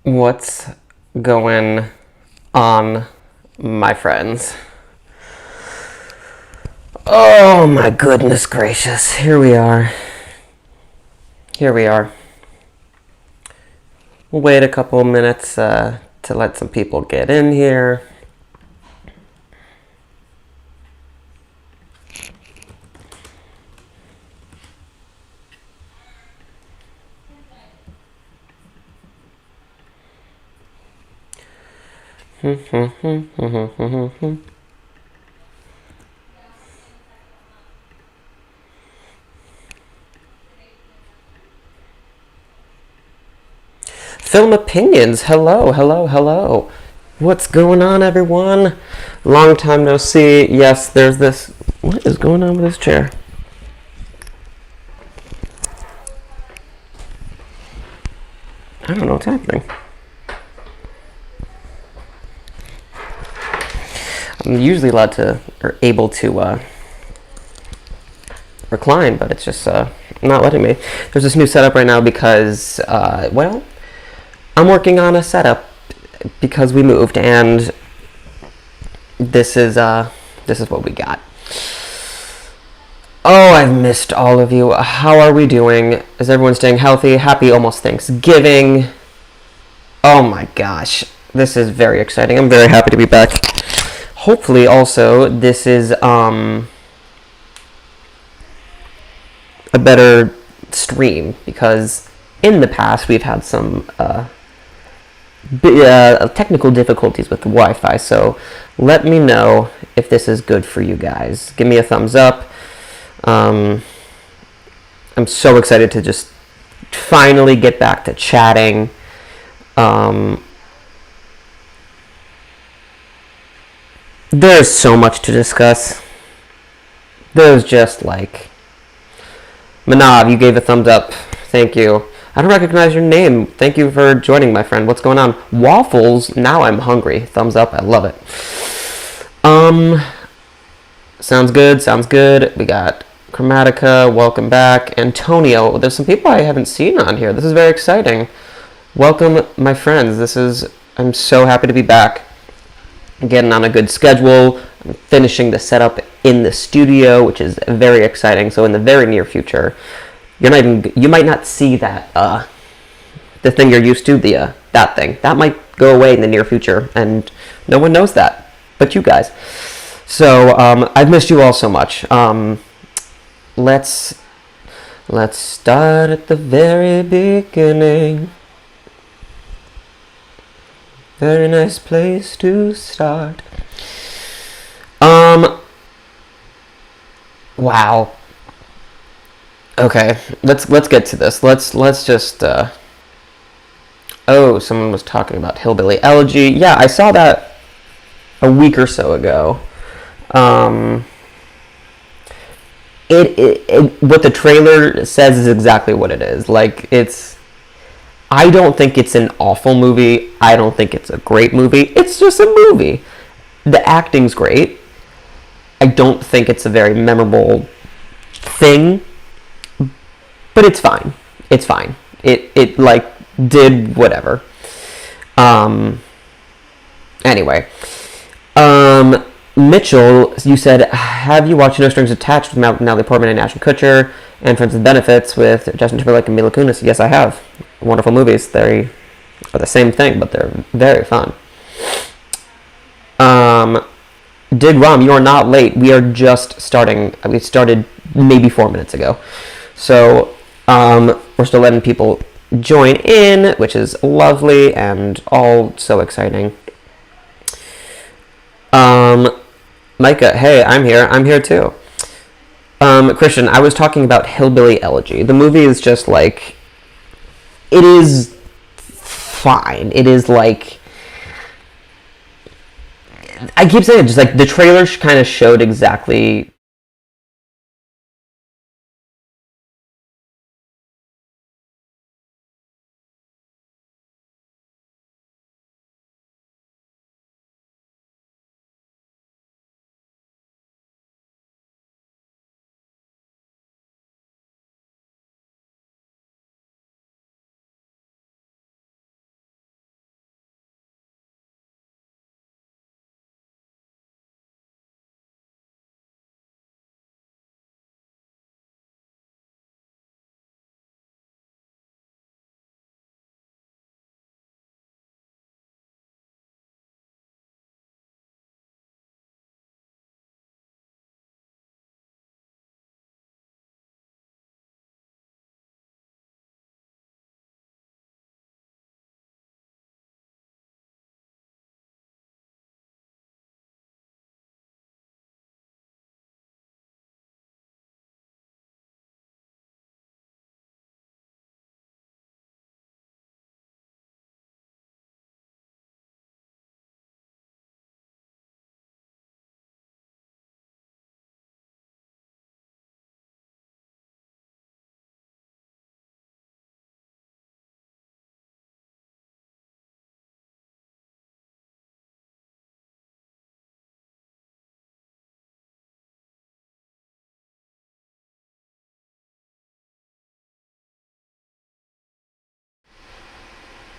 What's going on, my friends? Oh my goodness gracious. Here we are. We'll wait a couple of minutes to let some people get in here. Film opinions. Hello. What's going on, everyone? Long time no see. Yes, there's this. What is going on with this chair? I don't know what's happening. I'm usually allowed to, or able to, recline, but it's just not letting me. There's this new setup right now because, well, I'm working on a setup because we moved, and this is what we got. Oh, I've missed all of you. How are we doing? Is everyone staying healthy? Happy almost Thanksgiving. Oh my gosh. This is very exciting. I'm very happy to be back. Hopefully also this is a better stream, because in the past we've had some technical difficulties with the Wi-Fi, so let me know if this is good for you guys. Give me a thumbs up. I'm so excited to just finally get back to chatting. There's so much to discuss. There's just like... Manav, you gave a thumbs up. Thank you. I don't recognize your name. Thank you for joining, my friend. What's going on? Waffles, now I'm hungry. Thumbs up, I love it. Sounds good. We got Chromatica, welcome back. Antonio, there's some people I haven't seen on here. This is very exciting. Welcome, my friends. I'm so happy to be back. Getting on a good schedule. I'm finishing the setup in the studio, which is very exciting. So in the very near future, you might not see that the thing you're used to, that thing that might go away in the near future, and no one knows that but you guys. So I've missed you all so much. Let's start at the very beginning. Very nice place to start. Wow. Okay, let's get to this. Let's just oh, someone was talking about Hillbilly Elegy. Yeah, I saw that a week or so ago. What the trailer says is exactly what it is. Like, I don't think it's an awful movie. I don't think it's a great movie. It's just a movie. The acting's great. I don't think it's a very memorable thing, but it's fine. It like did whatever. Anyway, Mitchell, you said, have you watched No Strings Attached with Natalie Portman and Ashton Kutcher, and Friends with Benefits with Justin Timberlake and Mila Kunis? Yes, I have. Wonderful movies. They are the same thing, but they're very fun. Dig Rom, you are not late. We are just starting. We started maybe 4 minutes ago. So we're still letting people join in, which is lovely and all so exciting. Micah, hey, I'm here too. Christian, I was talking about Hillbilly Elegy. The movie is just like, it is fine. It is like, I keep saying it, just like the trailer kind of showed exactly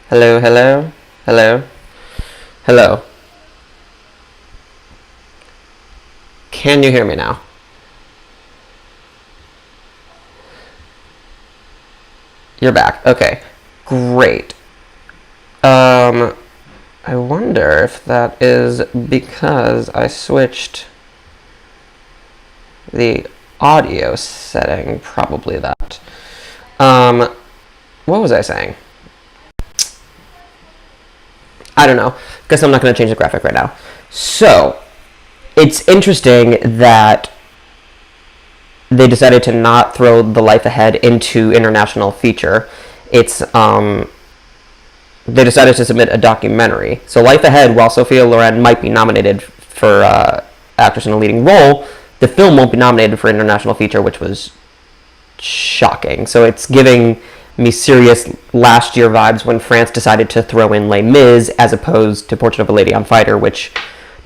Hello, hello, hello, hello. Can you hear me now? You're back. Okay, great. I wonder if that is because I switched the audio setting. Probably that. What was I saying? I don't know. Guess I'm not going to change the graphic right now. So, it's interesting that they decided to not throw The Life Ahead into international feature. It's, they decided to submit a documentary. So Life Ahead, while Sophia Loren might be nominated for actress in a leading role, the film won't be nominated for international feature, which was shocking. So it's giving me serious last year vibes when France decided to throw in Les Mis as opposed to Portrait of a Lady on Fire, which,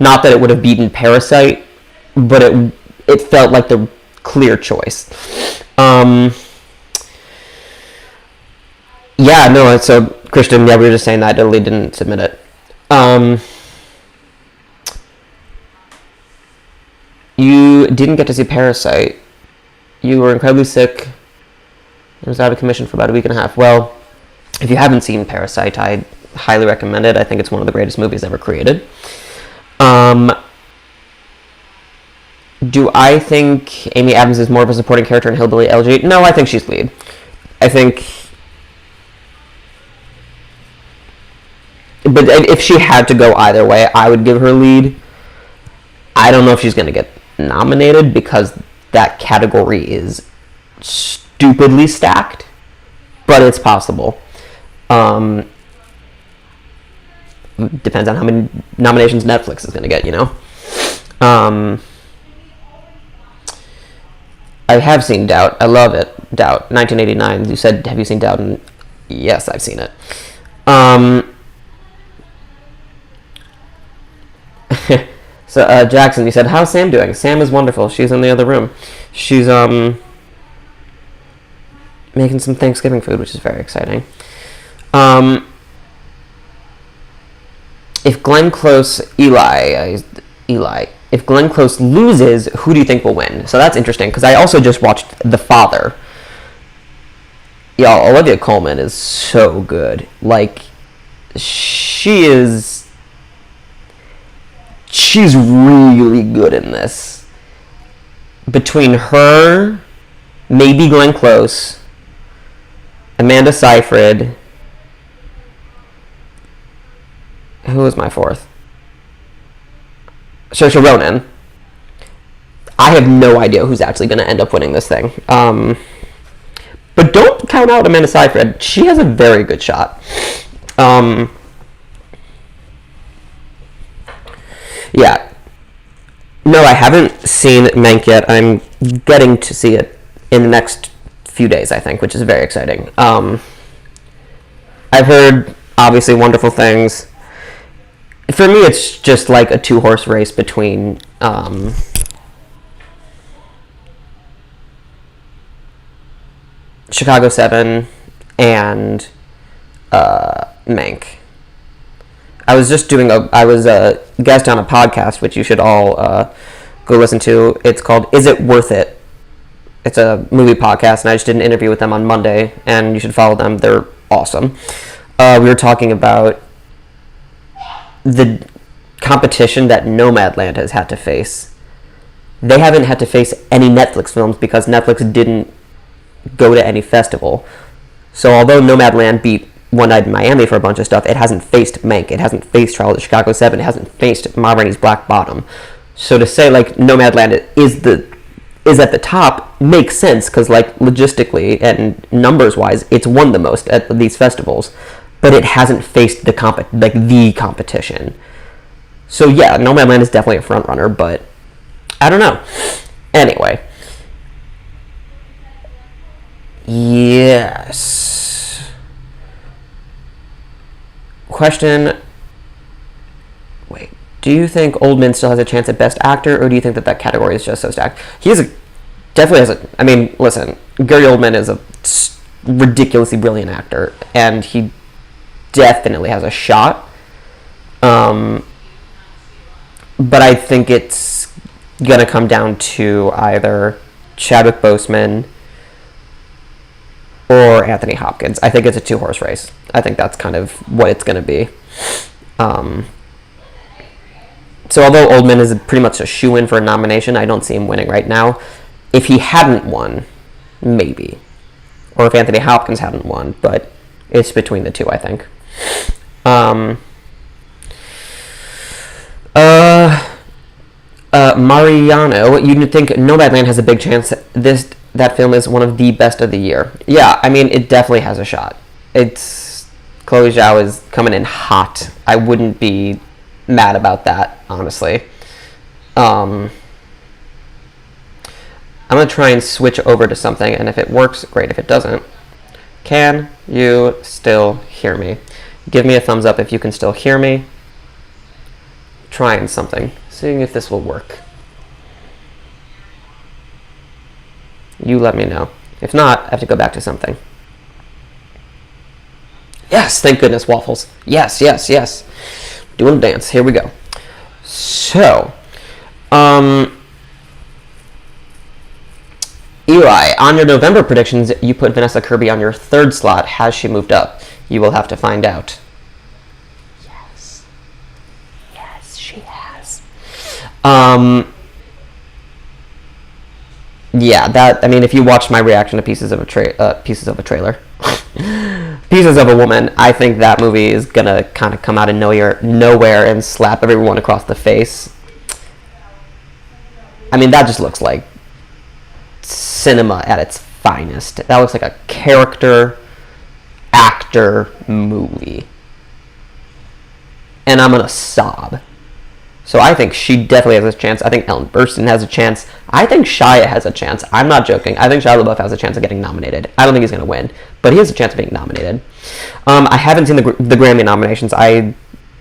not that it would have beaten Parasite, but it felt like the clear choice. Yeah, no, so Christian, yeah, we were just saying that Italy didn't submit it. You didn't get to see Parasite. You were incredibly sick. It was out of commission for about a week and a half. Well, if you haven't seen Parasite, I highly recommend it. I think it's one of the greatest movies ever created. Do I think Amy Adams is more of a supporting character in Hillbilly Elegy? No, I think she's lead. I think... But if she had to go either way, I would give her lead. I don't know if she's going to get nominated because that category is stupidly stacked, but it's possible. Depends on how many nominations Netflix is going to get, you know? I have seen Doubt. I love it. Doubt. 1989. You said, have you seen Doubt? And yes, I've seen it. So, Jackson, you said, how's Sam doing? Sam is wonderful. She's in the other room. She's, making some Thanksgiving food, which is very exciting. If Glenn Close, if Glenn Close loses, who do you think will win? So that's interesting, because I also just watched The Father. Y'all, Olivia Colman is so good. Like, she's really good in this. Between her, maybe Glenn Close, Amanda Seyfried, who was my fourth? Saoirse Ronan. I have no idea who's actually going to end up winning this thing. But don't count out Amanda Seyfried. She has a very good shot. Yeah. No, I haven't seen Mank yet. I'm getting to see it in the next few days, I think, which is very exciting. I've heard, obviously, wonderful things. For me, it's just like a two-horse race between Chicago 7 and Mank. I was a guest on a podcast, which you should all go listen to. It's called Is It Worth It? It's a movie podcast, and I just did an interview with them on Monday, and you should follow them. They're awesome. We were talking about the competition that Nomadland has had to face. They haven't had to face any Netflix films because Netflix didn't go to any festival. So although Nomadland beat One Night in Miami for a bunch of stuff, it hasn't faced Mank, it hasn't faced Trial of the Chicago 7, it hasn't faced Ma Rainey's Black Bottom. So to say like Nomadland is at the top makes sense because like logistically and numbers wise it's won the most at these festivals, but it hasn't faced the competition. So yeah, Nomadland is definitely a front runner, but I don't know. Anyway. Yes. Question. Wait. Do you think Oldman still has a chance at Best Actor, or do you think that category is just so stacked? Definitely has a... I mean, listen. Gary Oldman is a ridiculously brilliant actor, and he definitely has a shot. But I think it's gonna come down to either Chadwick Boseman or Anthony Hopkins. I think it's a 2-horse race. I think that's kind of what it's gonna be. So although Oldman is pretty much a shoo-in for a nomination, I don't see him winning right now. If he hadn't won, maybe. Or if Anthony Hopkins hadn't won, but it's between the two, I think. Mariano, you think Nomadland has a big chance that film is one of the best of the year? Yeah, I mean, it definitely has a shot. Chloe Zhao is coming in hot. I wouldn't be mad about that, honestly. I'm going to try and switch over to something, and if it works, great. If it doesn't, can you still hear me? Give me a thumbs up if you can still hear me. Trying something, seeing if this will work. You let me know. If not, I have to go back to something. Yes, thank goodness, waffles. Yes. Doing a dance. Here we go. So, Eli, on your November predictions, you put Vanessa Kirby on your 3rd slot. Has she moved up? You will have to find out. Yes, she has. Yeah, that. I mean, if you watched my reaction to Pieces of a Trailer, Pieces of a Woman, I think that movie is gonna kind of come out of nowhere and slap everyone across the face. I mean, that just looks like cinema at its finest. That looks like a character actor movie. And I'm gonna sob. So I think she definitely has a chance. I think Ellen Burstyn has a chance. I think Shia has a chance. I'm not joking. I think Shia LaBeouf has a chance of getting nominated. I don't think he's going to win, but he has a chance of being nominated. I haven't seen the Grammy nominations. I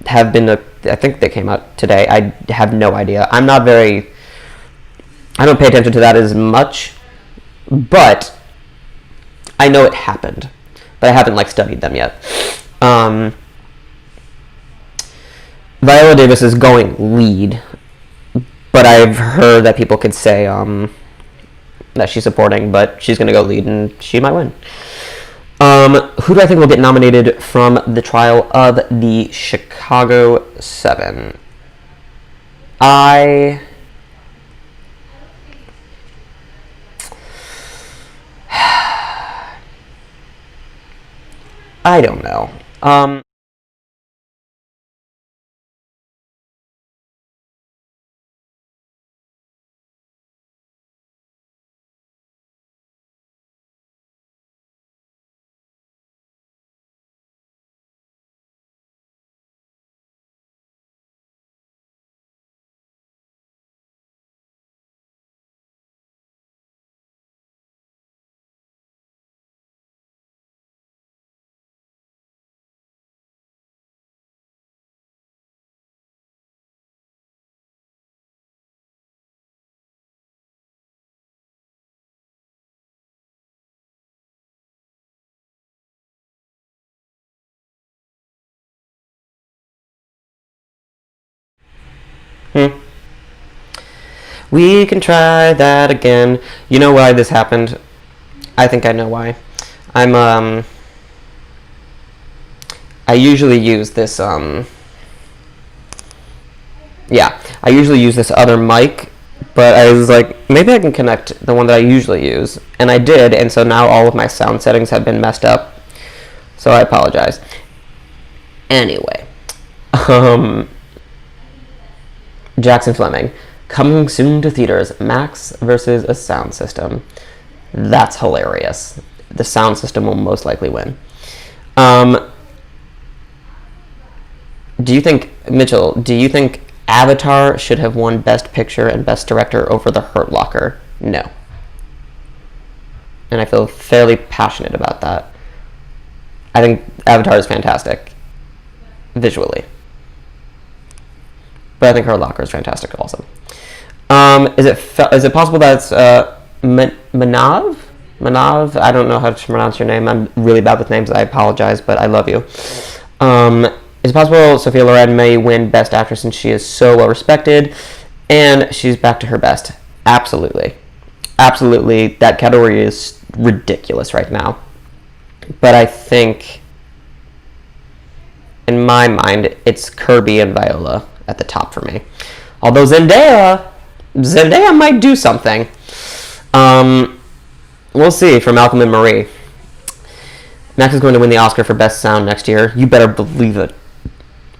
think they came out today. I have no idea. I don't pay attention to that as much, but I know it happened. But I haven't studied them yet. Viola Davis is going lead, but I've heard that people could say that she's supporting, but she's going to go lead and she might win. Who do I think will get nominated from the trial of the Chicago 7? I don't know. We can try that again. You know why this happened? I think I know why. I usually use this, I usually use this other mic, but I was like, maybe I can connect the one that I usually use. And I did, and so now all of my sound settings have been messed up. So I apologize. Anyway. Jackson Fleming. Coming soon to theaters, Max versus a sound system. That's hilarious. The sound system will most likely win. Do you think Avatar should have won Best Picture and Best Director over The Hurt Locker? No. And I feel fairly passionate about that. I think Avatar is fantastic, visually. But I think Hurt Locker is fantastic also. Is it possible that it's Manav? Manav? I don't know how to pronounce your name. I'm really bad with names. I apologize, but I love you. It's possible Sophia Loren may win Best Actress since she is so well respected, and she's back to her best. Absolutely. Absolutely. That category is ridiculous right now. But I think, in my mind, it's Kirby and Viola at the top for me. Although Zendaya might do something. We'll see for Malcolm and Marie. Max is going to win the Oscar for Best Sound next year. You better believe it.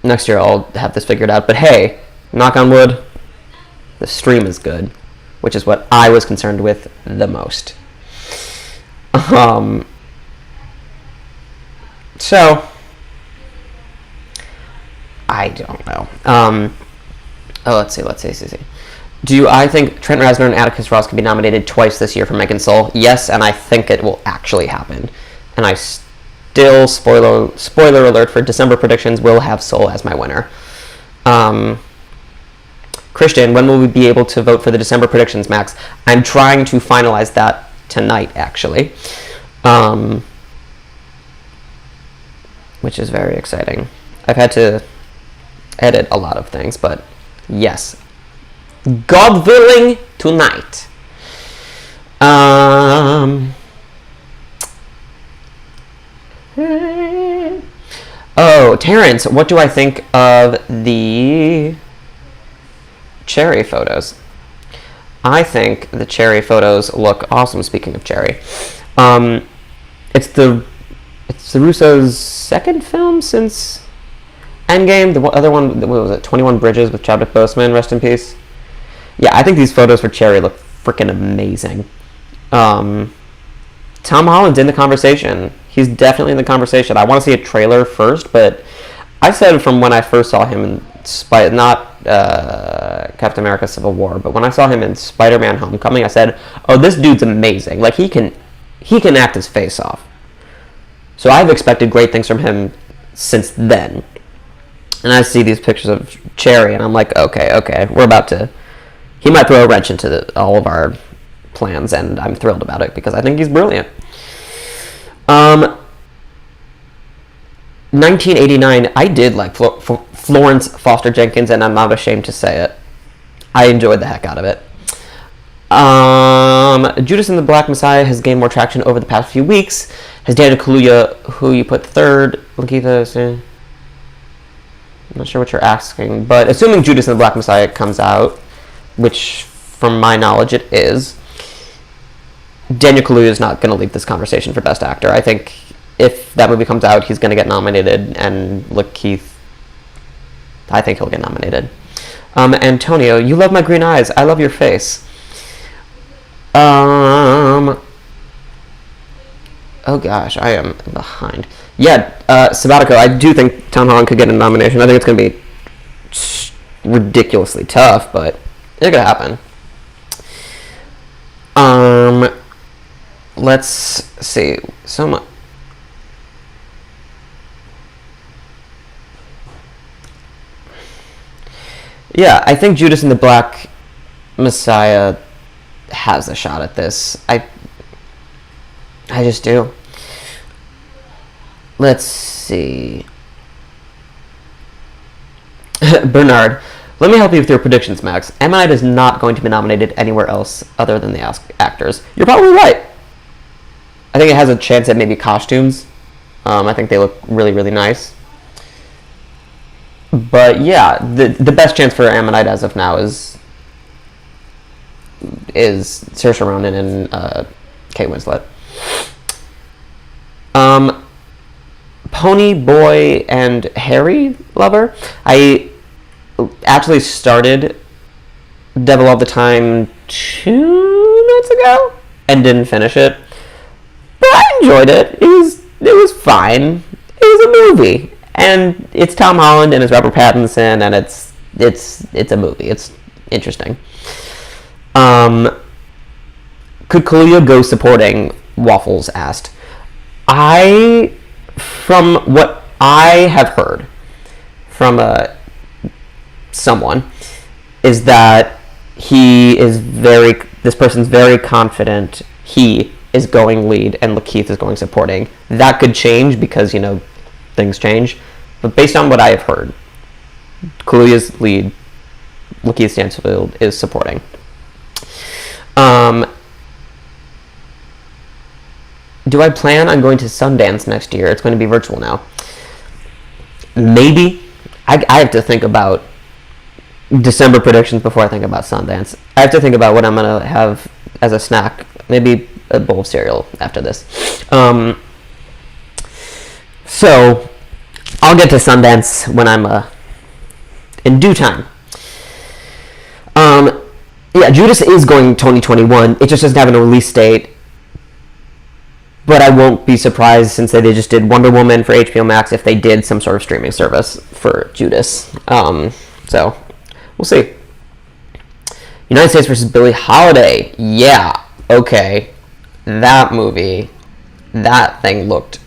Next year I'll have this figured out. But hey, knock on wood, the stream is good, which is what I was concerned with the most. So, I don't know. Let's see. I think Trent Reznor and Atticus Ross can be nominated twice this year for Megan Soul? Yes, and I think it will actually happen. And I still, spoiler alert for December predictions, will have Soul as my winner. Christian, when will we be able to vote for the December predictions, Max? I'm trying to finalize that tonight, actually. Which is very exciting. I've had to edit a lot of things, but yes. God willing, tonight. Oh, Terrence, what do I think of the cherry photos? I think the cherry photos look awesome, speaking of cherry. It's the Russo's second film since Endgame. The other one, what was it, 21 Bridges with Chadwick Boseman, rest in peace. Yeah, I think these photos for Cherry look freaking amazing. Tom Holland's in the conversation. He's definitely in the conversation. I want to see a trailer first, but I said from when I first saw him in not Captain America Civil War, but when I saw him in Spider-Man Homecoming, I said, oh, this dude's amazing. Like, he can act his face off. So I've expected great things from him since then. And I see these pictures of Cherry, and I'm like, okay, we're about to... He might throw a wrench into all of our plans, and I'm thrilled about it because I think he's brilliant. 1989, I did like Florence Foster Jenkins, and I'm not ashamed to say it. I enjoyed the heck out of it. Judas and the Black Messiah has gained more traction over the past few weeks. Has Daniel Kaluuya, who you put third, Lakeitha... I'm not sure what you're asking, but assuming Judas and the Black Messiah comes out, which, from my knowledge, it is, Daniel Kaluuya is not going to lead this conversation for Best Actor. I think if that movie comes out, he's going to get nominated, and Lakeith, I think he'll get nominated. Antonio, you love my green eyes. I love your face. Oh gosh, I am behind. Yeah, Sabbatico, I do think Tom Holland could get a nomination. I think it's going to be ridiculously tough, but it could happen. Let's see. Yeah, I think Judas and the Black Messiah has a shot at this. I just do. Let's see. Bernard, let me help you with your predictions, Max. M. Night is not going to be nominated anywhere else other than the actors. You're probably right. I think it has a chance at maybe costumes. I think they look really, really nice. But yeah, the best chance for Ammonite as of now is Saoirse Ronan and Kate Winslet. Pony Boy and Harry Lover. I actually started Devil All the Time 2 nights ago and didn't finish it, but I enjoyed it. It was fine. It was a movie, and it's Tom Holland and it's Robert Pattinson, and it's a movie. It's interesting. Could Kaluuya go supporting? Waffles asked. From what I have heard from someone, is that this person's very confident he is going lead and Lakeith is going supporting. That could change because, things change. But based on what I have heard, Kaluuya's lead, Lakeith Stanfield, is supporting. Do I plan on going to Sundance next year? It's going to be virtual now. Maybe. I have to think about December predictions before I think about Sundance. I have to think about what I'm going to have as a snack. Maybe a bowl of cereal after this. So, I'll get to Sundance when I'm in due time. Yeah, Judas is going 2021. It just doesn't have a release date. But I won't be surprised since they just did Wonder Woman for HBO Max if they did some sort of streaming service for Judas. So, we'll see. United States versus Billie Holiday. Yeah, okay. That movie, that thing looked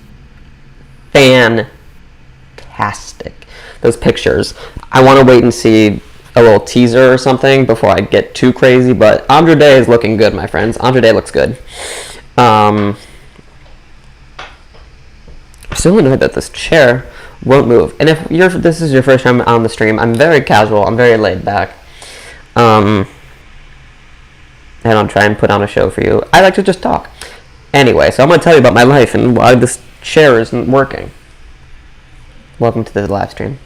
fantastic. Those pictures. I want to wait and see a little teaser or something before I get too crazy, but Andra Day is looking good, my friends. Andra Day looks good. I'm still annoyed that this chair won't move. And if this is your first time on the stream, I'm very casual. I'm very laid back. And I'll try and put on a show for you. I like to just talk. Anyway, so I'm going to tell you about my life and why this chair isn't working. Welcome to the live stream.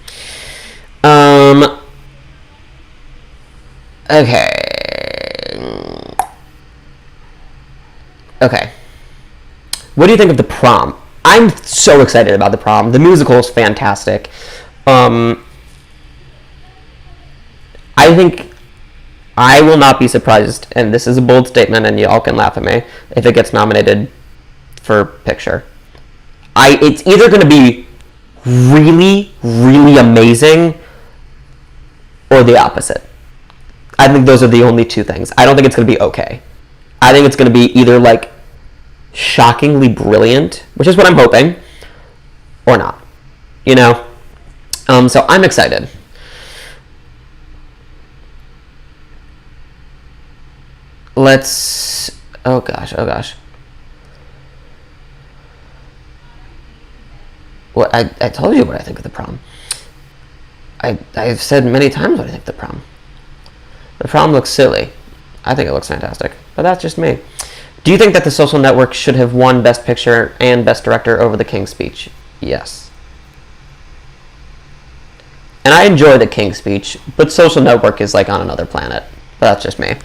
Okay. What do you think of The Prom? I'm so excited about The Prom. The musical is fantastic. I think I will not be surprised, and this is a bold statement, and y'all can laugh at me, if it gets nominated for picture. It's either going to be really, really amazing, or the opposite. I think those are the only two things. I don't think it's going to be okay. I think it's going to be either, like, shockingly brilliant, which is what I'm hoping, or not. You know? So I'm excited. Oh gosh. Well, I told you what I think of The Prom. I've said many times what I think of The Prom. The Prom looks silly. I think it looks fantastic, but that's just me. Do you think that The Social Network should have won Best Picture and Best Director over The King's Speech? Yes. And I enjoy The King's Speech, but Social Network is like on another planet. But that's just me.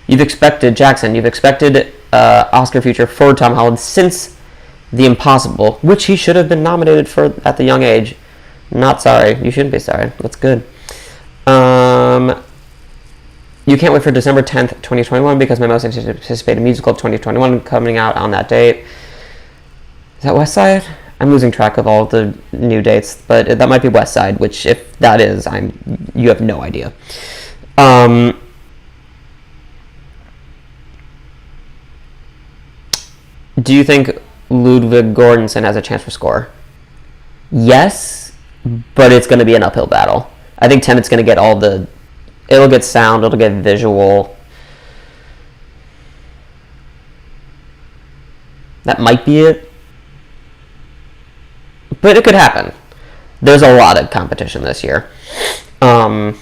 You've expected Oscar future for Tom Holland since The Impossible, which he should have been nominated for at the young age. Not sorry. You shouldn't be sorry. That's good. You can't wait for December 10th, 2021 because my most anticipated musical of 2021 coming out on that date. Is that West Side? I'm losing track of all the new dates, but that might be West Side, which if that is, you have no idea. Do you think Ludwig Göransson has a chance for score? Yes, but it's going to be an uphill battle. I think Tenet's going to get it'll get sound, it'll get visual. That might be it. But it could happen. There's a lot of competition this year. Do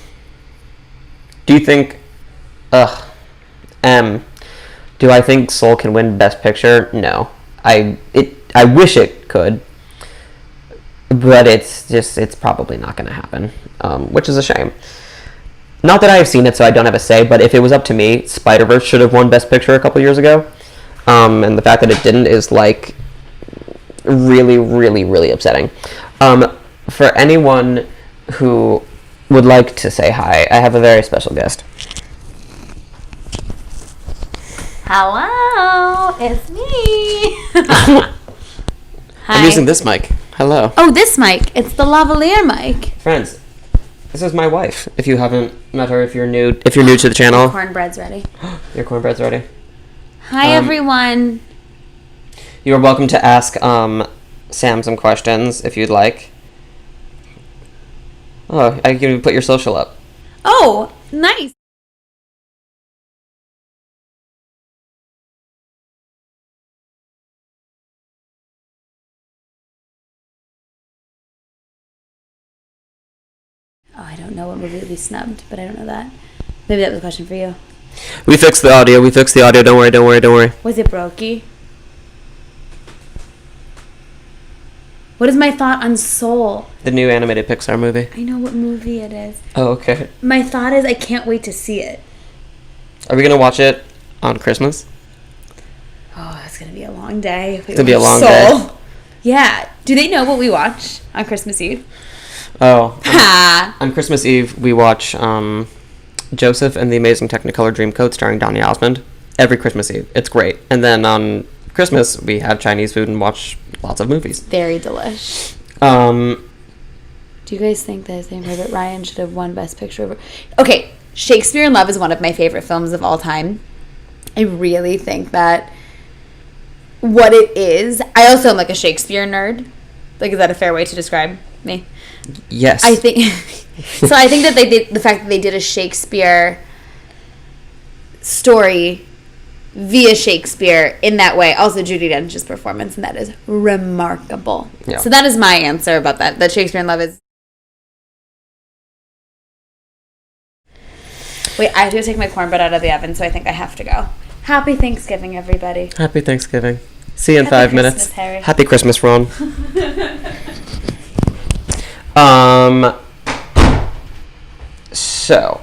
you think... do I think Soul can win Best Picture? No. I wish it could. But it's probably not going to happen. Which is a shame. Not that I have seen it, so I don't have a say, but if it was up to me, Spider-Verse should have won Best Picture a couple years ago. And the fact that it didn't is, like, really, really, really upsetting. For anyone who would like to say hi, I have a very special guest. Hello, it's me. Hi. I'm using this mic. Hello. Oh, this mic. It's the lavalier mic. Friends, this is my wife. If you haven't met her, if you're new to the channel. Cornbread's ready. Your cornbread's ready. Hi, everyone. You are welcome to ask Sam some questions if you'd like. Oh, I can put your social up. Oh, nice. Oh, I don't know what movie would be snubbed, but I don't know that. Maybe that was a question for you. We fixed the audio. Don't worry. Was it Brokey? What is my thought on Soul? The new animated Pixar movie. I know what movie it is. Oh, okay. My thought is I can't wait to see it. Are we going to watch it on Christmas? Oh, it's going to be a long day. It's going to be a long day. Yeah. Do they know what we watch on Christmas Eve? Oh. On Christmas Eve, we watch Joseph and the Amazing Technicolor Dreamcoat starring Donny Osmond every Christmas Eve. It's great. And then on Christmas, we have Chinese food and watch lots of movies. Very delish. Do you guys think that Saving Private Ryan should have won Best Picture? Okay, Shakespeare in Love is one of my favorite films of all time. I really think that what it is... I also am like a Shakespeare nerd. Like, is that a fair way to describe me? Yes. I think... So I think that they did... The fact that they did a Shakespeare story via Shakespeare in that way. Also, Judy Dench's performance, and that is remarkable. Yeah. So that is my answer about that. That Shakespeare in Love is... Wait, I have to go take my cornbread out of the oven, so I think I have to go. Happy Thanksgiving, everybody. Happy Thanksgiving. See you in 5 minutes. Harry. Happy Christmas, Ron. So...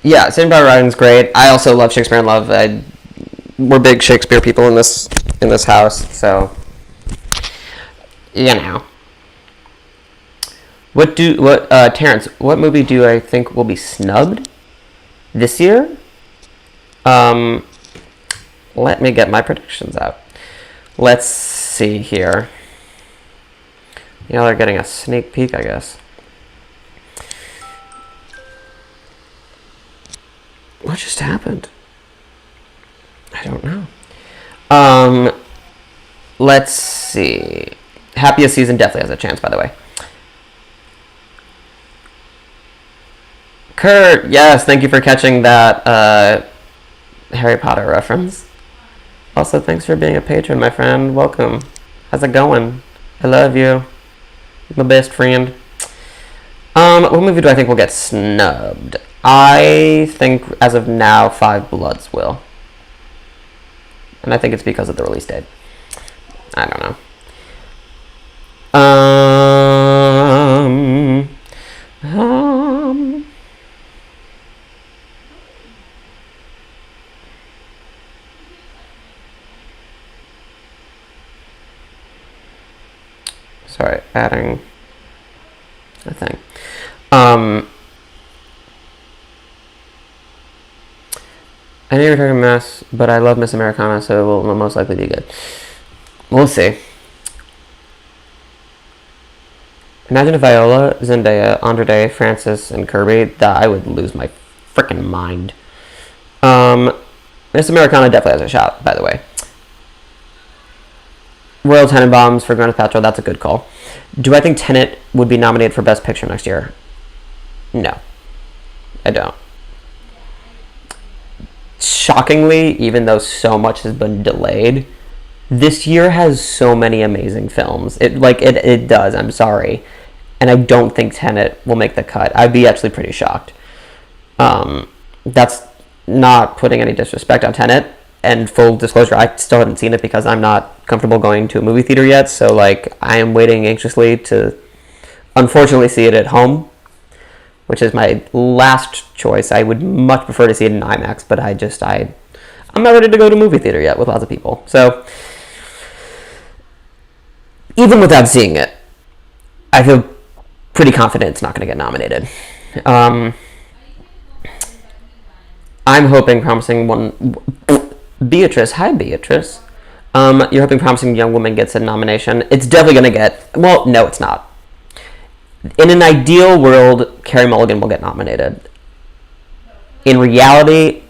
Yeah, Saving Private Ryan's great. I also love Shakespeare in Love. We're big Shakespeare people in this house, so you know. Terrence? What movie do I think will be snubbed this year? Let me get my predictions out. Let's see here. They're getting a sneak peek, I guess. What just happened? I don't know. Let's see. Happiest Season definitely has a chance, by the way. Kurt, yes, thank you for catching that Harry Potter reference. Also, thanks for being a patron, my friend. Welcome. How's it going? I love you. My best friend. What movie do I think will get snubbed? I think, as of now, Five Bloods will. And I think it's because of the release date. I don't know. Sorry, adding a thing. I know you're talking mess, but I love Miss Americana, so it will most likely be good. We'll see. Imagine if Viola, Zendaya, Andre, Francis, and Kirby, that I would lose my freaking mind. Miss Americana definitely has a shot, by the way. Royal Tenenbaums for Gwyneth Paltrow, that's a good call. Do I think Tenet would be nominated for Best Picture next year? No. I don't. Shockingly, even though so much has been delayed, this year has so many amazing films. It does, I'm sorry. And I don't think Tenet will make the cut. I'd be actually pretty shocked. That's not putting any disrespect on Tenet. And full disclosure, I still haven't seen it because I'm not comfortable going to a movie theater yet. So, I am waiting anxiously to, unfortunately, see it at home, which is my last choice. I would much prefer to see it in IMAX, but I'm not ready to go to a movie theater yet with lots of people. So, even without seeing it, I feel pretty confident it's not going to get nominated. I'm hoping Promising One... Beatrice, hi Beatrice. You're hoping Promising Young Woman gets a nomination. It's definitely going to get... Well, no, it's not. In an ideal world, Carey Mulligan will get nominated. In reality,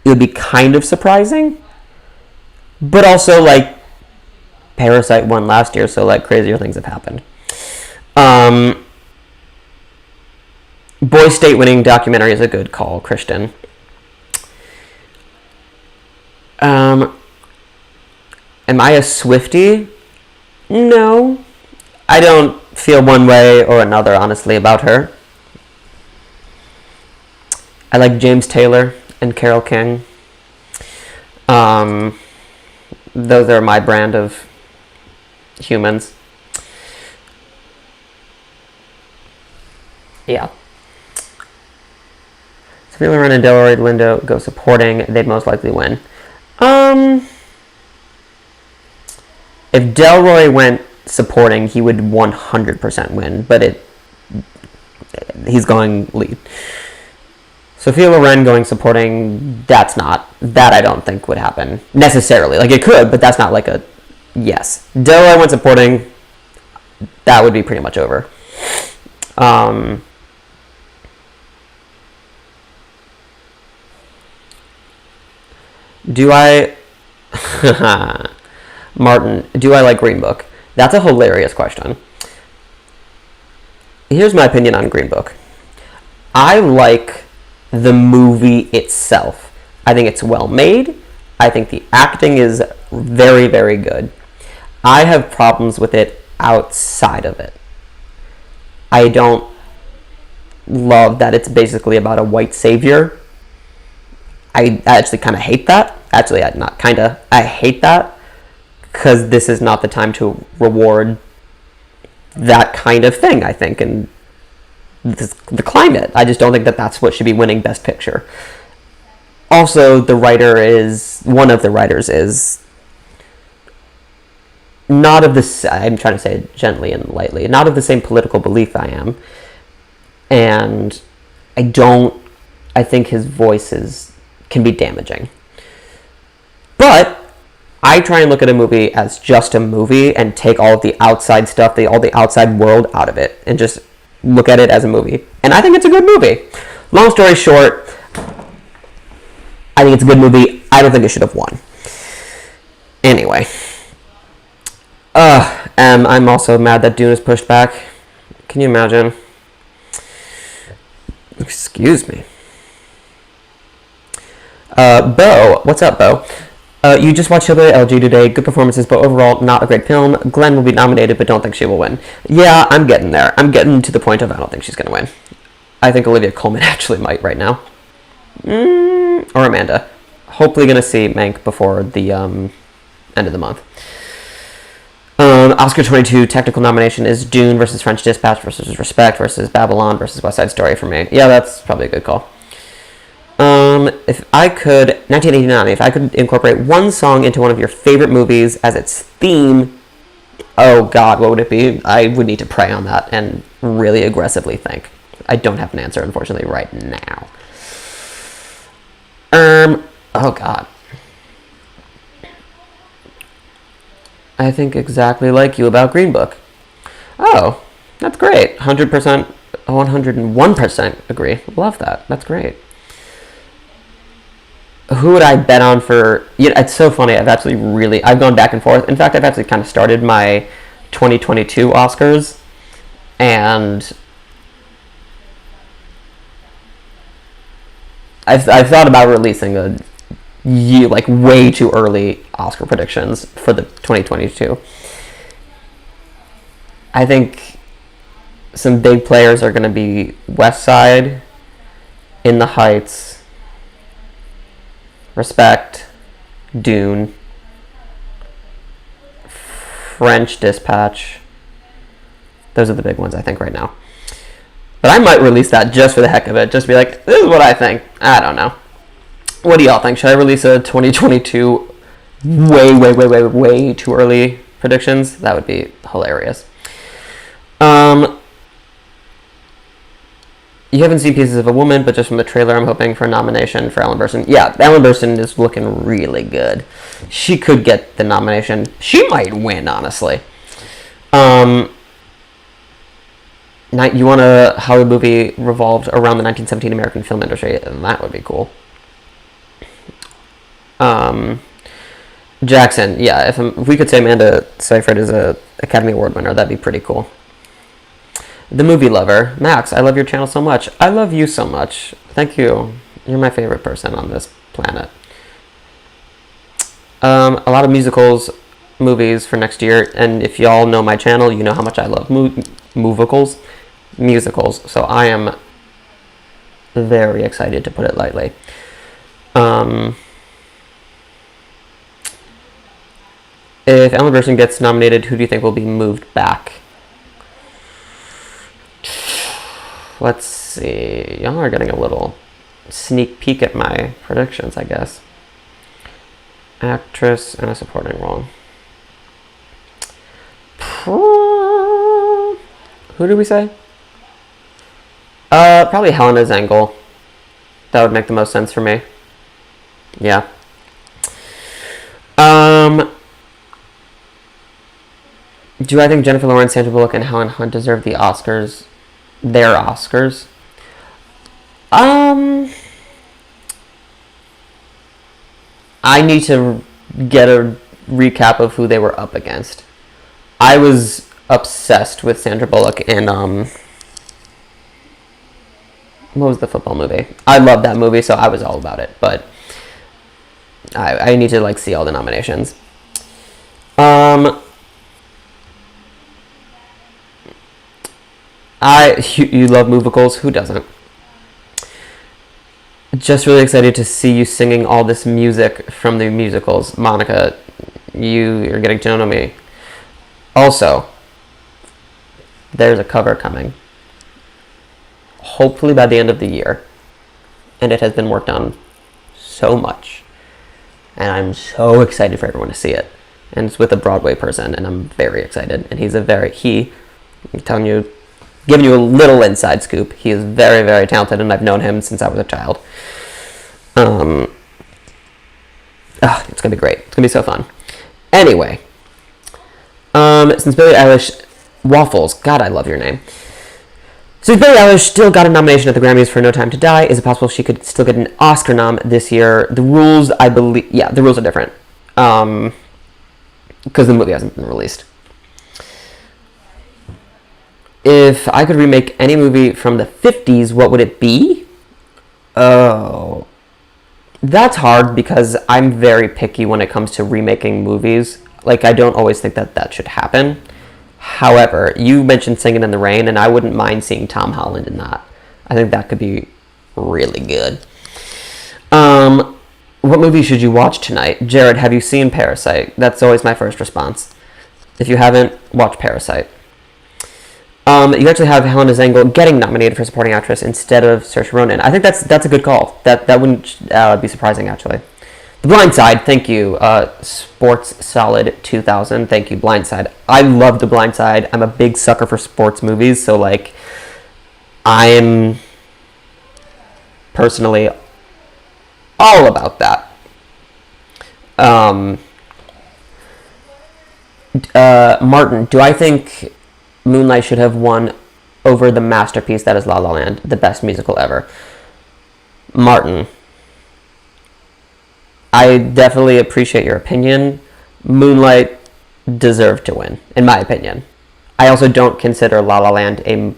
it would be kind of surprising. But also, Parasite won last year, so, crazier things have happened. Boy State winning documentary is a good call, Christian. Am I a Swiftie? No. I don't feel one way or another, honestly, about her. I like James Taylor and Carole King. Those are my brand of humans. Yeah. Sophia Loren and Delroy Lindo go supporting. They'd most likely win. If Delroy went supporting, he would 100% win. But he's going lead. Sophia Loren going supporting, that I don't think would happen necessarily. Like, it could, but that's not like a yes. Delroy went supporting, that would be pretty much over. Martin, do I like Green Book? That's a hilarious question. Here's my opinion on Green Book. I like the movie itself. I think it's well made. I think the acting is very, very good. I have problems with it outside of it. I don't love that it's basically about a white savior. I actually kind of hate that. Actually, not kind of. I hate that because this is not the time to reward that kind of thing, I think, in the climate. I just don't think that that's what should be winning Best Picture. Also, one of the writers is not of the, I'm trying to say it gently and lightly, not of the same political belief I am. And I think his voice can be damaging. But I try and look at a movie as just a movie and take all of the outside stuff, all the outside world out of it, and just look at it as a movie. And I think it's a good movie. Long story short, I think it's a good movie. I don't think it should have won. Anyway. I'm also mad that Dune is pushed back. Can you imagine? Excuse me. Bo. What's up, Bo? You just watched Hillbilly LG today. Good performances, but overall, not a great film. Glenn will be nominated, but don't think she will win. Yeah, I'm getting there. I'm getting to the point of I don't think she's going to win. I think Olivia Colman actually might right now. Or Amanda. Hopefully going to see Mank before the end of the month. Oscar 22 technical nomination is Dune versus French Dispatch versus Respect versus Babylon versus West Side Story for me. Yeah, that's probably a good call. If I could, 1989, if I could incorporate one song into one of your favorite movies as its theme, oh God, what would it be? I would need to pray on that and really aggressively think. I don't have an answer, unfortunately, right now. Oh God. I think exactly like you about Green Book. Oh, that's great. 100%, 101% agree. Love that. That's great. Who would I bet on for... it's so funny. I've gone back and forth. In fact, I've actually kind of started my 2022 Oscars. And I've thought about releasing way too early Oscar predictions for the 2022. I think some big players are going to be West Side, In the Heights, Respect, Dune, French Dispatch. Those are the big ones, I think, right now. But I might release that just for the heck of it. Just be like, this is what I think. I don't know. What do y'all think? Should I release a 2022 way too early predictions? That would be hilarious. You haven't seen Pieces of a Woman, but just from the trailer, I'm hoping for a nomination for Ellen Burstyn. Yeah, Ellen Burstyn is looking really good. She could get the nomination. She might win, honestly. You want a Hollywood movie revolved around the 1917 American film industry? That would be cool. Jackson, yeah, if we could say Amanda Seyfried is a Academy Award winner, that'd be pretty cool. The Movie Lover, Max, I love your channel so much. I love you so much. Thank you. You're my favorite person on this planet. A lot of musicals movies for next year. And if y'all know my channel, you know how much I love musicals. So I am very excited, to put it lightly. If Ellen Burstyn gets nominated, who do you think will be moved back? Let's see. Y'all are getting a little sneak peek at my predictions, I guess. Actress in a supporting role. Who did we say? Probably Helena Zengel. That would make the most sense for me. Yeah. Do I think Jennifer Lawrence, Sandra Bullock, and Helen Hunt deserve the Oscars? Their Oscars? I need to get a recap of who they were up against. I was obsessed with Sandra Bullock in, what was the football movie? I loved that movie, so I was all about it, but I need to, like, see all the nominations. You love musicals. Who doesn't? Just really excited to see you singing all this music from the musicals. Monica, you're getting to know me. Also, there's a cover coming. Hopefully by the end of the year. And it has been worked on so much. And I'm so excited for everyone to see it. And it's with a Broadway person, and I'm very excited. And I'm telling you, giving you a little inside scoop, he is very, very talented, and I've known him since I was a child. It's gonna be great. It's gonna be so fun. Anyway, since Billie Eilish, Waffles, God, I love your name. Since Billie Eilish still got a nomination at the Grammys for No Time to Die, is it possible she could still get an Oscar nom this year? The rules, I believe, the rules are different. Because the movie hasn't been released. If I could remake any movie from the 50s, what would it be? Oh. That's hard because I'm very picky when it comes to remaking movies. Like, I don't always think that should happen. However, you mentioned Singing in the Rain, and I wouldn't mind seeing Tom Holland in that. I think that could be really good. What movie should you watch tonight? Jared, have you seen Parasite? That's always my first response. If you haven't, watch Parasite. You actually have Helena Zengel getting nominated for supporting actress instead of Saoirse Ronan. I think that's a good call. That wouldn't be surprising, actually. The Blind Side, thank you. Sports Solid 2000, thank you. Blind Side. I love The Blind Side. I'm a big sucker for sports movies, so like, I am personally all about that. Martin, do I think Moonlight should have won over the masterpiece that is La La Land, the best musical ever? Martin, I definitely appreciate your opinion. Moonlight deserved to win, in my opinion. I also don't consider La La Land a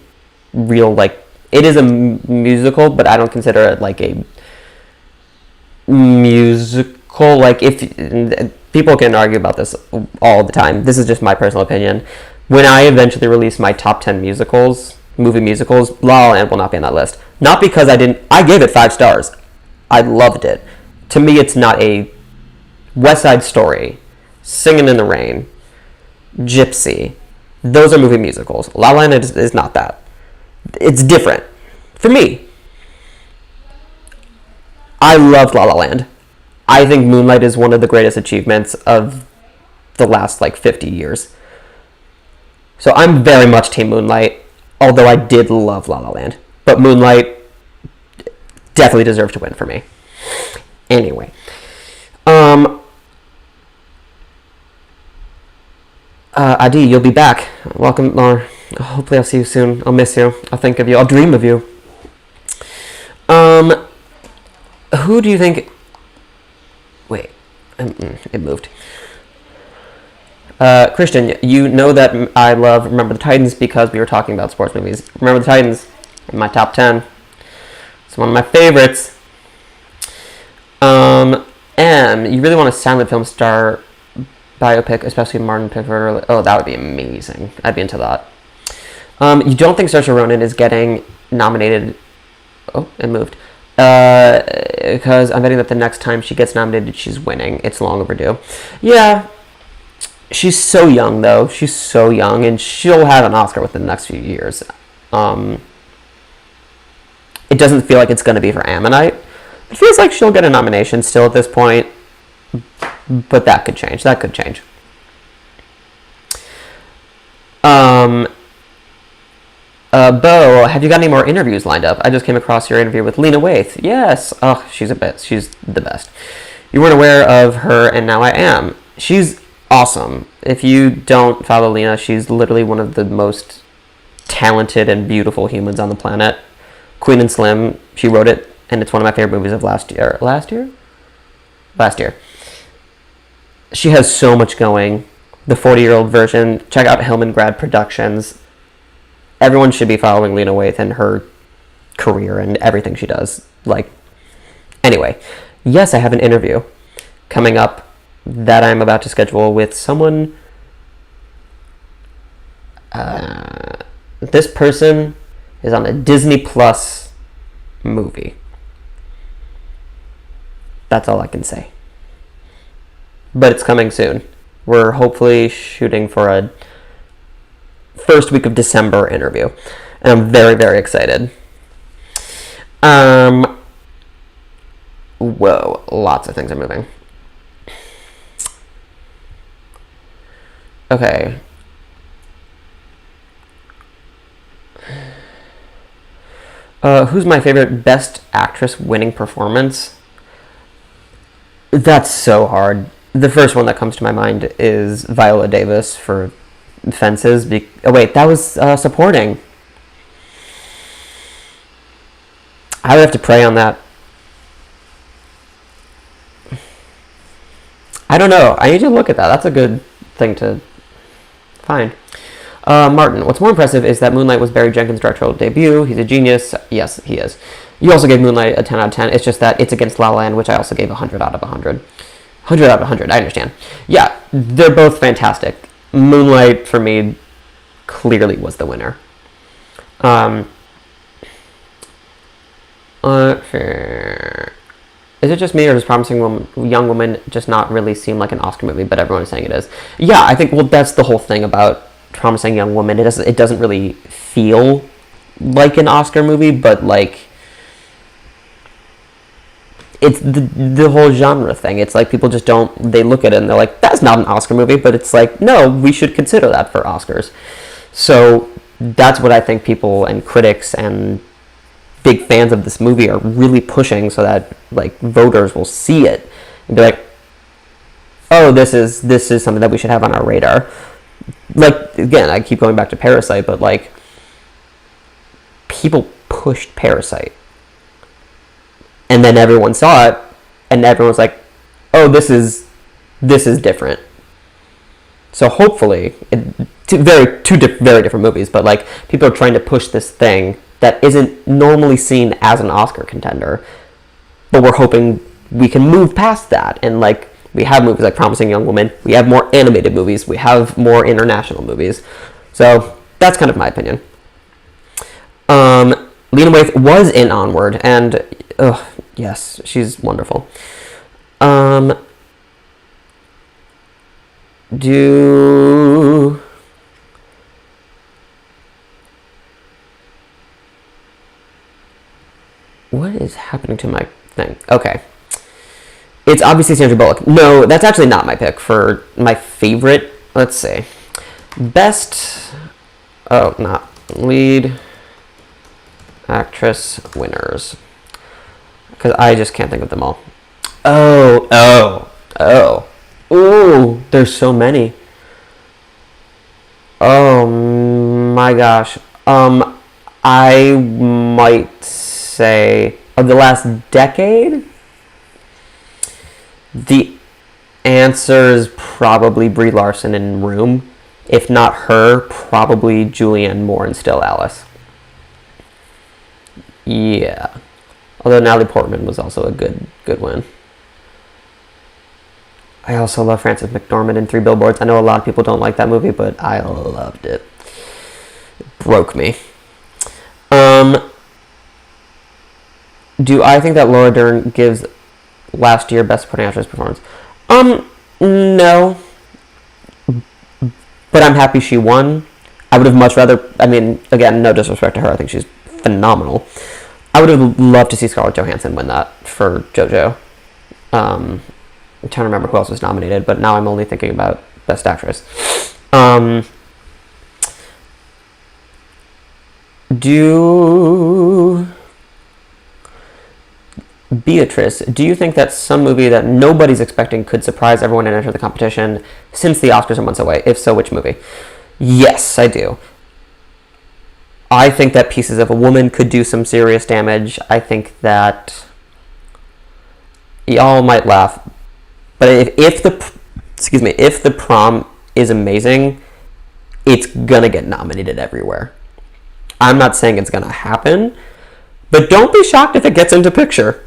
real, like, it is a musical, but I don't consider it like a musical. Like, if people can argue about this all the time, this is just my personal opinion. When I eventually release my top 10 movie musicals, La La Land will not be on that list. Not because I gave it 5 stars. I loved it. To me, it's not a West Side Story, Singing in the Rain, Gypsy. Those are movie musicals. La La Land is not that. It's different. For me. I loved La La Land. I think Moonlight is one of the greatest achievements of the last, 50 years. So I'm very much Team Moonlight, although I did love La La Land. But Moonlight definitely deserved to win for me. Anyway. Adi, you'll be back. Welcome, Laura. Hopefully I'll see you soon. I'll miss you. I'll think of you. I'll dream of you. Who do you think... Wait. It moved. Christian, you know that I love Remember the Titans because we were talking about sports movies. Remember the Titans in my top 10. It's one of my favorites. You really want a silent film star biopic, especially Martin Pickford. Oh, that would be amazing. I'd be into that. You don't think Saoirse Ronan is getting nominated? Oh, it moved. Because I'm betting that the next time she gets nominated, she's winning. It's long overdue. Yeah. She's so young, though. She's so young, and she'll have an Oscar within the next few years. It doesn't feel like it's going to be for Ammonite. It feels like she'll get a nomination still at this point, but that could change. That could change. Bo, have you got any more interviews lined up? I just came across your interview with Lena Waithe. Yes. Oh, she's the best. You weren't aware of her, and now I am. She's awesome. If you don't follow Lena, she's literally one of the most talented and beautiful humans on the planet. Queen and Slim, she wrote it, and it's one of my favorite movies of last year. Last year. She has so much going. The 40-year-old version. Check out Hillman Grad Productions. Everyone should be following Lena Waithe and her career and everything she does. Anyway, yes, I have an interview coming up that I'm about to schedule with someone. This person is on a Disney Plus movie. That's all I can say. But it's coming soon. We're hopefully shooting for a first week of December interview. And I'm very, very excited. Whoa, lots of things are moving. Okay. Who's my favorite Best Actress winning performance? That's so hard. The first one that comes to my mind is Viola Davis for Fences. Oh wait, that was supporting. I would have to pray on that. I don't know. I need to look at that. That's a good thing to find. Martin, what's more impressive is that Moonlight was Barry Jenkins' directorial debut. He's a genius. Yes, he is. You also gave Moonlight a 10 out of 10. It's just that it's against La La Land, which I also gave 100 out of 100. 100 out of 100, I understand. Yeah, they're both fantastic. Moonlight, for me, clearly was the winner. Is it just me, or does Promising Young Woman just not really seem like an Oscar movie, but everyone is saying it is? Yeah, I think, that's the whole thing about Promising Young Woman. It doesn't really feel like an Oscar movie, but it's the whole genre thing. It's like people just they look at it and they're like, that's not an Oscar movie, but it's like, no, we should consider that for Oscars. So that's what I think people and critics and big fans of this movie are really pushing, so that voters will see it and be like, oh, this is something that we should have on our radar. Again, I keep going back to Parasite, but people pushed Parasite, and then everyone saw it, and everyone was like, oh, this is different. So hopefully, two very different movies, but people are trying to push this thing that isn't normally seen as an Oscar contender, but we're hoping we can move past that, and we have movies like Promising Young Woman, we have more animated movies, we have more international movies. So that's kind of my opinion. Lena Waithe was in Onward, and yes, she's wonderful. What is happening to my thing? Okay. It's obviously Sandra Bullock. No, that's actually not my pick for my favorite. Let's see. Best... Oh, not lead actress winners. Because I just can't think of them all. Oh. Ooh, there's so many. Oh my gosh. I might say of the last decade, the answer is probably Brie Larson in Room. If not her, probably Julianne Moore in Still Alice. Yeah. Although Natalie Portman was also a good win. I also love Frances McDormand in Three Billboards. I know a lot of people don't like that movie, but I loved it. It broke me. Do I think that Laura Dern gives last year Best Supporting Actress performance? No. But I'm happy she won. I would have much rather, I mean, again, no disrespect to her, I think she's phenomenal. I would have loved to see Scarlett Johansson win that for JoJo. I'm trying to remember who else was nominated, but now I'm only thinking about Best Actress. Beatrice, do you think that some movie that nobody's expecting could surprise everyone and enter the competition since the Oscars are months away? If so, which movie? Yes, I do. I think that Pieces of a Woman could do some serious damage. I think that y'all might laugh, but if the Prom is amazing, it's gonna get nominated everywhere. I'm not saying it's gonna happen, but don't be shocked if it gets into picture.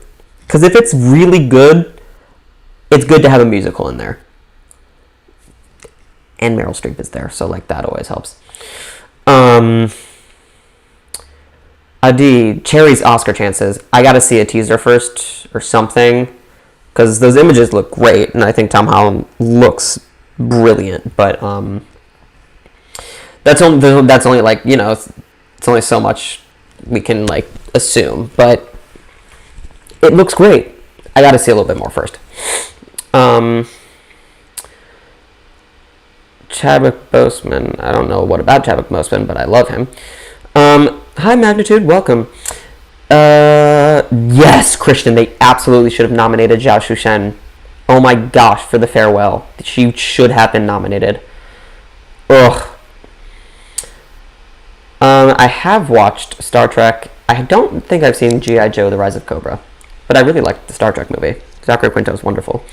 Because if it's really good, it's good to have a musical in there. And Meryl Streep is there, so like that always helps. Adi, Cherry's Oscar chances. I gotta see a teaser first or something, because those images look great, and I think Tom Holland looks brilliant. But that's only like, you know, it's only so much we can like assume, but it looks great. I gotta see a little bit more first. Chadwick Boseman. I don't know what about Chadwick Boseman, but I love him. Hi, Magnitude. Welcome. Yes, Christian. They absolutely should have nominated Zhao Shushen. Oh my gosh, for The Farewell. She should have been nominated. Ugh. I have watched Star Trek. I don't think I've seen G.I. Joe, The Rise of Cobra. But I really liked the Star Trek movie. Zachary Quinto is wonderful.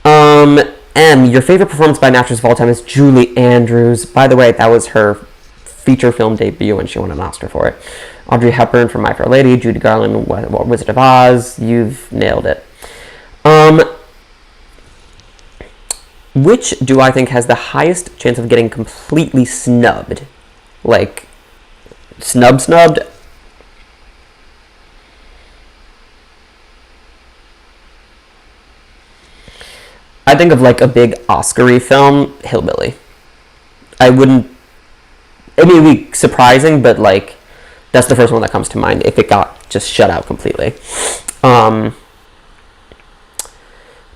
M, your favorite performance by an actress of all time is Julie Andrews. By the way, that was her feature film debut and she won an Oscar for it. Audrey Hepburn from My Fair Lady. Judy Garland, Wizard of Oz. You've nailed it. Which do I think has the highest chance of getting completely snubbed? Like, snubbed? I think of like a big Oscar-y film, Hillbilly. It would be surprising, but like, that's the first one that comes to mind if it got just shut out completely.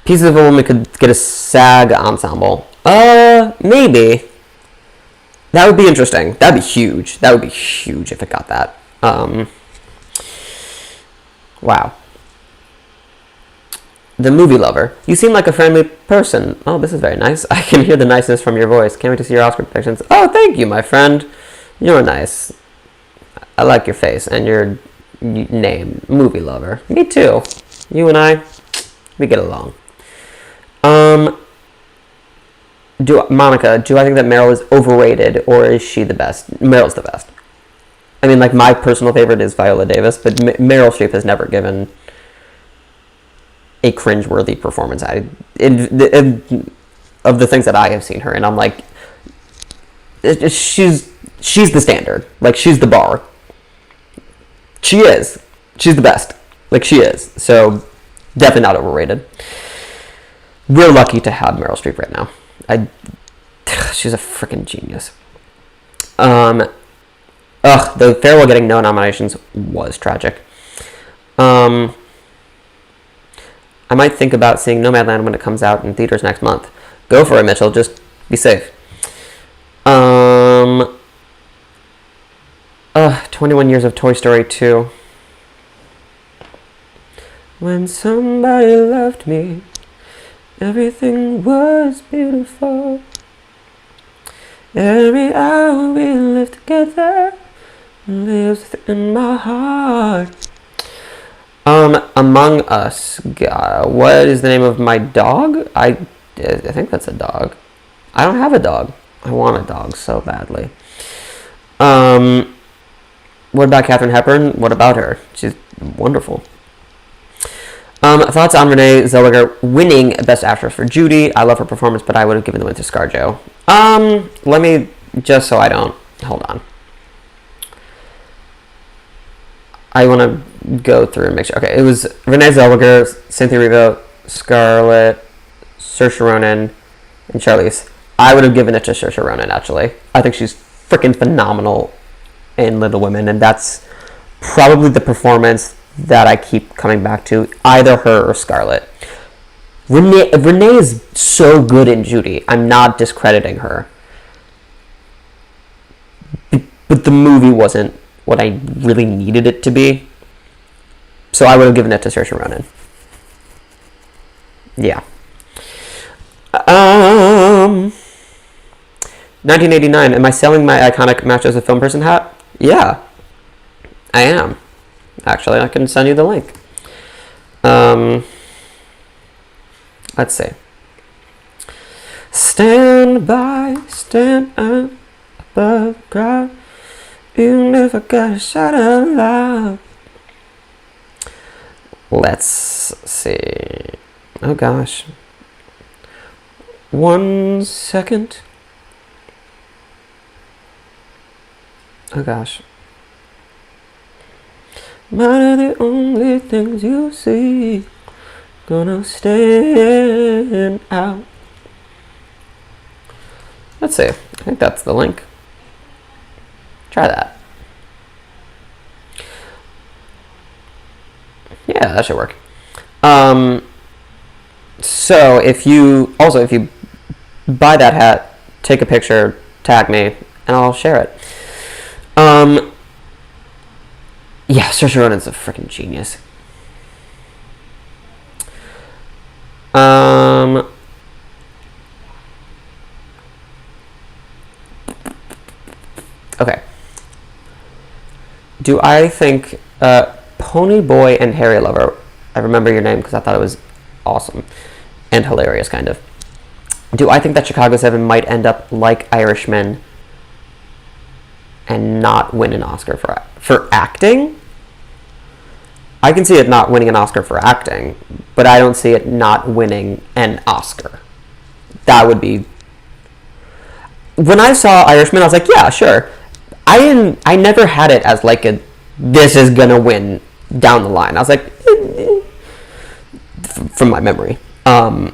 Pieces of a Woman could get a SAG ensemble. Maybe. That would be interesting. That'd be huge. That would be huge if it got that. Wow. The Movie Lover. You seem like a friendly person. Oh, this is very nice. I can hear the niceness from your voice. Can't wait to see your Oscar predictions. Oh, thank you, my friend. You're nice. I like your face and your name. Movie Lover. Me too. You and I, we get along. Monica, do I think that Meryl is overrated or is she the best? Meryl's the best. I mean, like, my personal favorite is Viola Davis, but Meryl Streep has never given a cringeworthy performance. Of the things that I have seen her, and I'm like, she's the standard. Like, she's the bar. She is. She's the best. Like, she is. So, definitely not overrated. We're lucky to have Meryl Streep right now. She's a freaking genius. The Farewell getting no nominations was tragic. I might think about seeing Nomadland when it comes out in theaters next month. Go for it, Mitchell. Just be safe. 21 years of Toy Story 2. When somebody loved me, everything was beautiful. Every hour we lived together lives in my heart. Among Us. What is the name of my dog? I think that's a dog. I don't have a dog. I want a dog so badly. What about Katharine Hepburn? What about her? She's wonderful. Thoughts on Renee Zellweger winning Best Actress for Judy. I love her performance, but I would have given the win to ScarJo. Let me, just so I don't, hold on. I want to go through and make sure. Okay, it was Renee Zellweger, Cynthia Erivo, Scarlett, Saoirse Ronan, and Charlize. I would have given it to Saoirse Ronan, actually. I think she's freaking phenomenal in Little Women, and that's probably the performance that I keep coming back to, either her or Scarlett. Renee is so good in Judy. I'm not discrediting her. But the movie wasn't what I really needed it to be. So I would have given it to Saoirse Ronan. Yeah. 1989. Am I selling my iconic Match as a Film Person hat? Yeah. I am. Actually, I can send you the link. Let's see. Stand by, stand up above the crowd. You never got a shot of love. Let's see. Oh gosh. 1 second. Oh gosh. Mine are the only things you see. Gonna stand out. Let's see. I think that's the link. Try that. Yeah, that should work. So if you buy that hat, take a picture, tag me, and I'll share it. Yeah, Saoirse Ronan's a freaking genius. Okay. Do I think Pony Boy and Harry Lover, I remember your name because I thought it was awesome and hilarious, kind of. Do I think that Chicago 7 might end up like Irishman and not win an Oscar for acting? I can see it not winning an Oscar for acting, but I don't see it not winning an Oscar. That would be... When I saw Irishman, I was like, yeah, sure. I never had it as like a, this is gonna win down the line. I was like, from my memory. I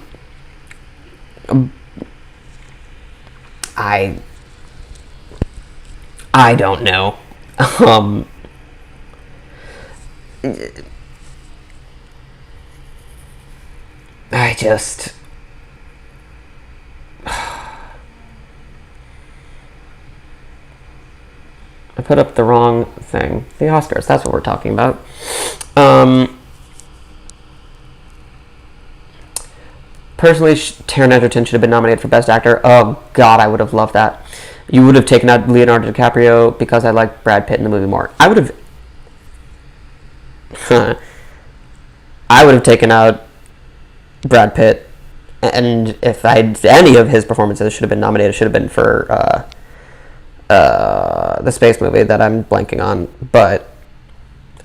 don't know. I just... I put up the wrong thing. The Oscars, that's what we're talking about. Personally, Taron Egerton should have been nominated for Best Actor. Oh, God, I would have loved that. You would have taken out Leonardo DiCaprio because I liked Brad Pitt in the movie more. I would have taken out Brad Pitt, and if any of his performances should have been nominated, should have been for the space movie that I'm blanking on, but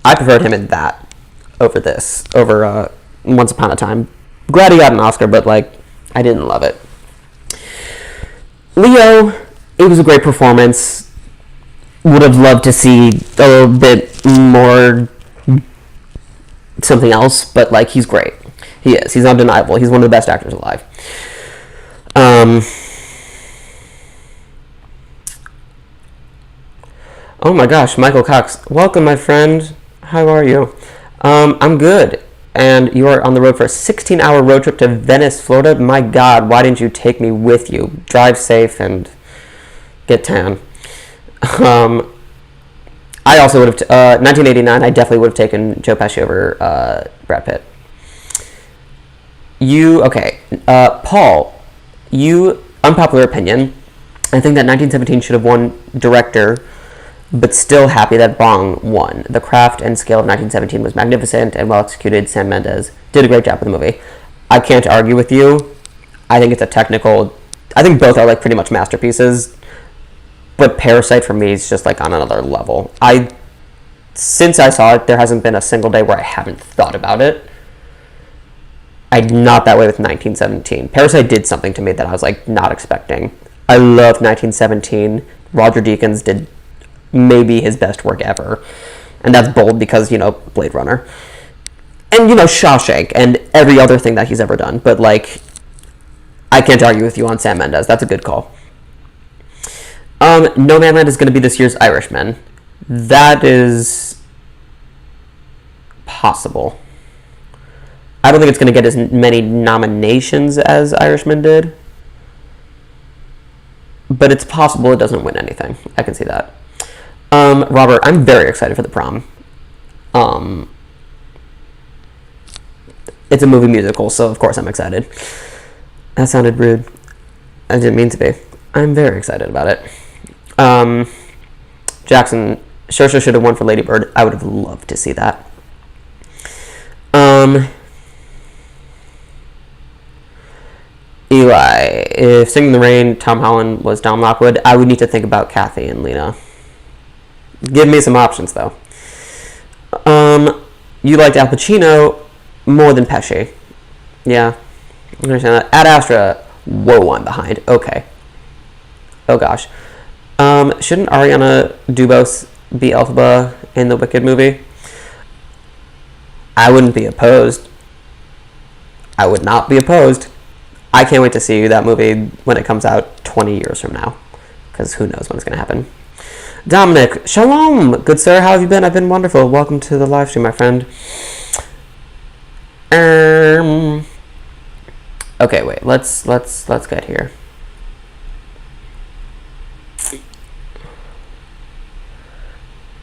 I preferred him in that over Once Upon a Time. Glad he got an Oscar, but like, I didn't love it. Leo, it was a great performance. Would have loved to see a little bit more something else, but like, he's great. He is. He's undeniable. He's one of the best actors alive. Oh my gosh, Michael Cox. Welcome, my friend. How are you? I'm good. And you are on the road for a 16-hour road trip to Venice, Florida. My God, why didn't you take me with you? Drive safe and get tan. I also would have... 1989, I definitely would have taken Joe Pesci over Brad Pitt. Paul, unpopular opinion. I think that 1917 should have won director, but still happy that Bong won. The craft and scale of 1917 was magnificent and well executed. Sam Mendes did a great job with the movie. I can't argue with you. I think it's a technical... I think both are like pretty much masterpieces, but Parasite for me is just like on another level. Since I saw it, there hasn't been a single day where I haven't thought about it. I'm not that way with 1917. Parasite did something to me that I was like not expecting. I loved 1917. Roger Deakins did maybe his best work ever. And that's bold because, Blade Runner. And, Shawshank and every other thing that he's ever done. But, like, I can't argue with you on Sam Mendes. That's a good call. Nomadland is going to be this year's Irishman. That is possible. I don't think it's going to get as many nominations as Irishman did. But it's possible it doesn't win anything. I can see that. Robert, I'm very excited for The Prom. It's a movie musical, so of course I'm excited. That sounded rude. I didn't mean to be. I'm very excited about it. Jackson, Saoirse should have won for Lady Bird. I would have loved to see that. Eli, if Singing in the Rain, Tom Holland was Dom Lockwood, I would need to think about Kathy and Lena. Give me some options, though. You liked Al Pacino more than Pesci. Yeah, I understand that. Ad Astra, whoa, I'm behind. Okay. Oh, gosh. Shouldn't Ariana DeBose be Elphaba in the Wicked movie? I wouldn't be opposed. I would not be opposed. I can't wait to see that movie when it comes out 20 years from now. Because who knows when it's going to happen. Dominic, shalom, good sir. How have you been? I've been wonderful. Welcome to the live stream, my friend. Okay, wait. Let's get here.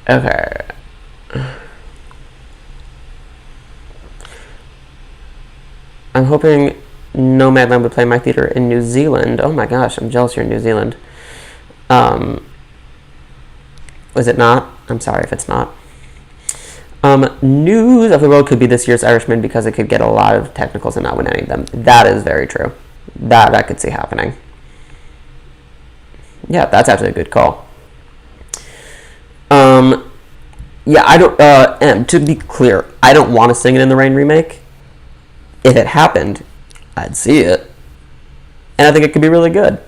Okay. I'm hoping Nomadland would play my theater in New Zealand. Oh my gosh, I'm jealous you're in New Zealand. Was it not? I'm sorry if it's not. News of the World could be this year's Irishman because it could get a lot of technicals and not win any of them. That is very true. That I could see happening. Yeah, that's actually a good call. Yeah, I don't, to be clear, I don't want to Sing It in the Rain remake. If it happened, I'd see it. And I think it could be really good.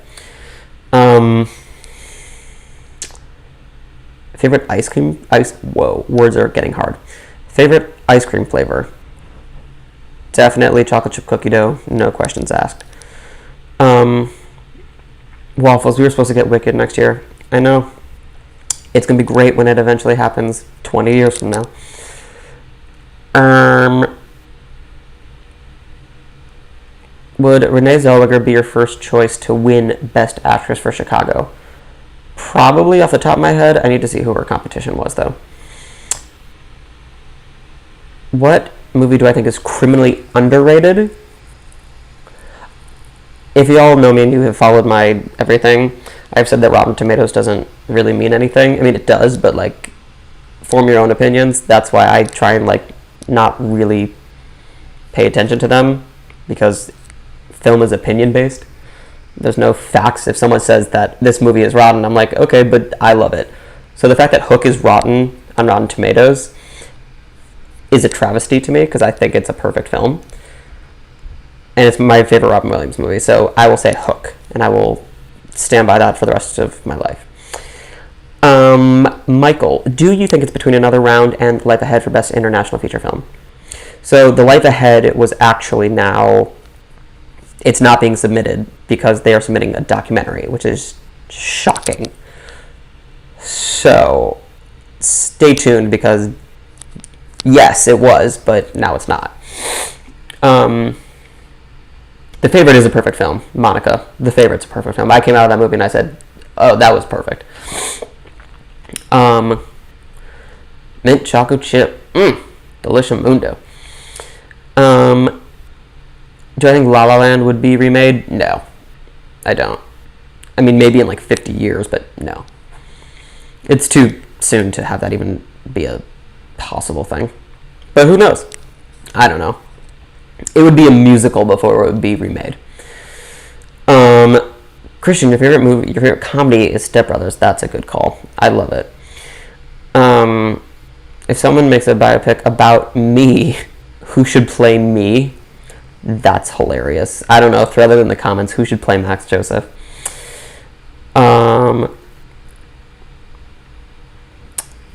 Favorite ice cream? Whoa, words are getting hard. Favorite ice cream flavor? Definitely chocolate chip cookie dough, no questions asked. Waffles, we were supposed to get Wicked next year. I know. It's going to be great when it eventually happens 20 years from now. Would Renee Zellweger be your first choice to win Best Actress for Chicago? Probably off the top of my head. I need to see who her competition was, though. What movie do I think is criminally underrated? If you all know me and you have followed my everything, I've said that Rotten Tomatoes doesn't really mean anything. I mean, it does, but, like, form your own opinions. That's why I try and, like, not really pay attention to them, because film is opinion-based. There's no facts. If someone says that this movie is rotten, I'm like, okay, but I love it. So the fact that Hook is rotten on Rotten Tomatoes is a travesty to me, because I think it's a perfect film. And it's my favorite Robin Williams movie, so I will say Hook, and I will stand by that for the rest of my life. Michael, do you think it's between Another Round and Life Ahead for Best International Feature Film? So The Life Ahead was actually now... It's not being submitted because they are submitting a documentary, which is shocking. So, stay tuned because, yes, it was, but now it's not. The Favorite is a perfect film. Monica, The Favorite's a perfect film. I came out of that movie and I said, oh, that was perfect. Mint chocolate chip. Deliciamundo. Do I think La La Land would be remade? No, I don't. I mean, maybe in like 50 years, but no. It's too soon to have that even be a possible thing. But who knows? I don't know. It would be a musical before it would be remade. Christian, your favorite comedy is Step Brothers. That's a good call. I love it. If someone makes a biopic about me, who should play me? That's hilarious. I don't know. Throw that in the comments. Who should play Max Joseph?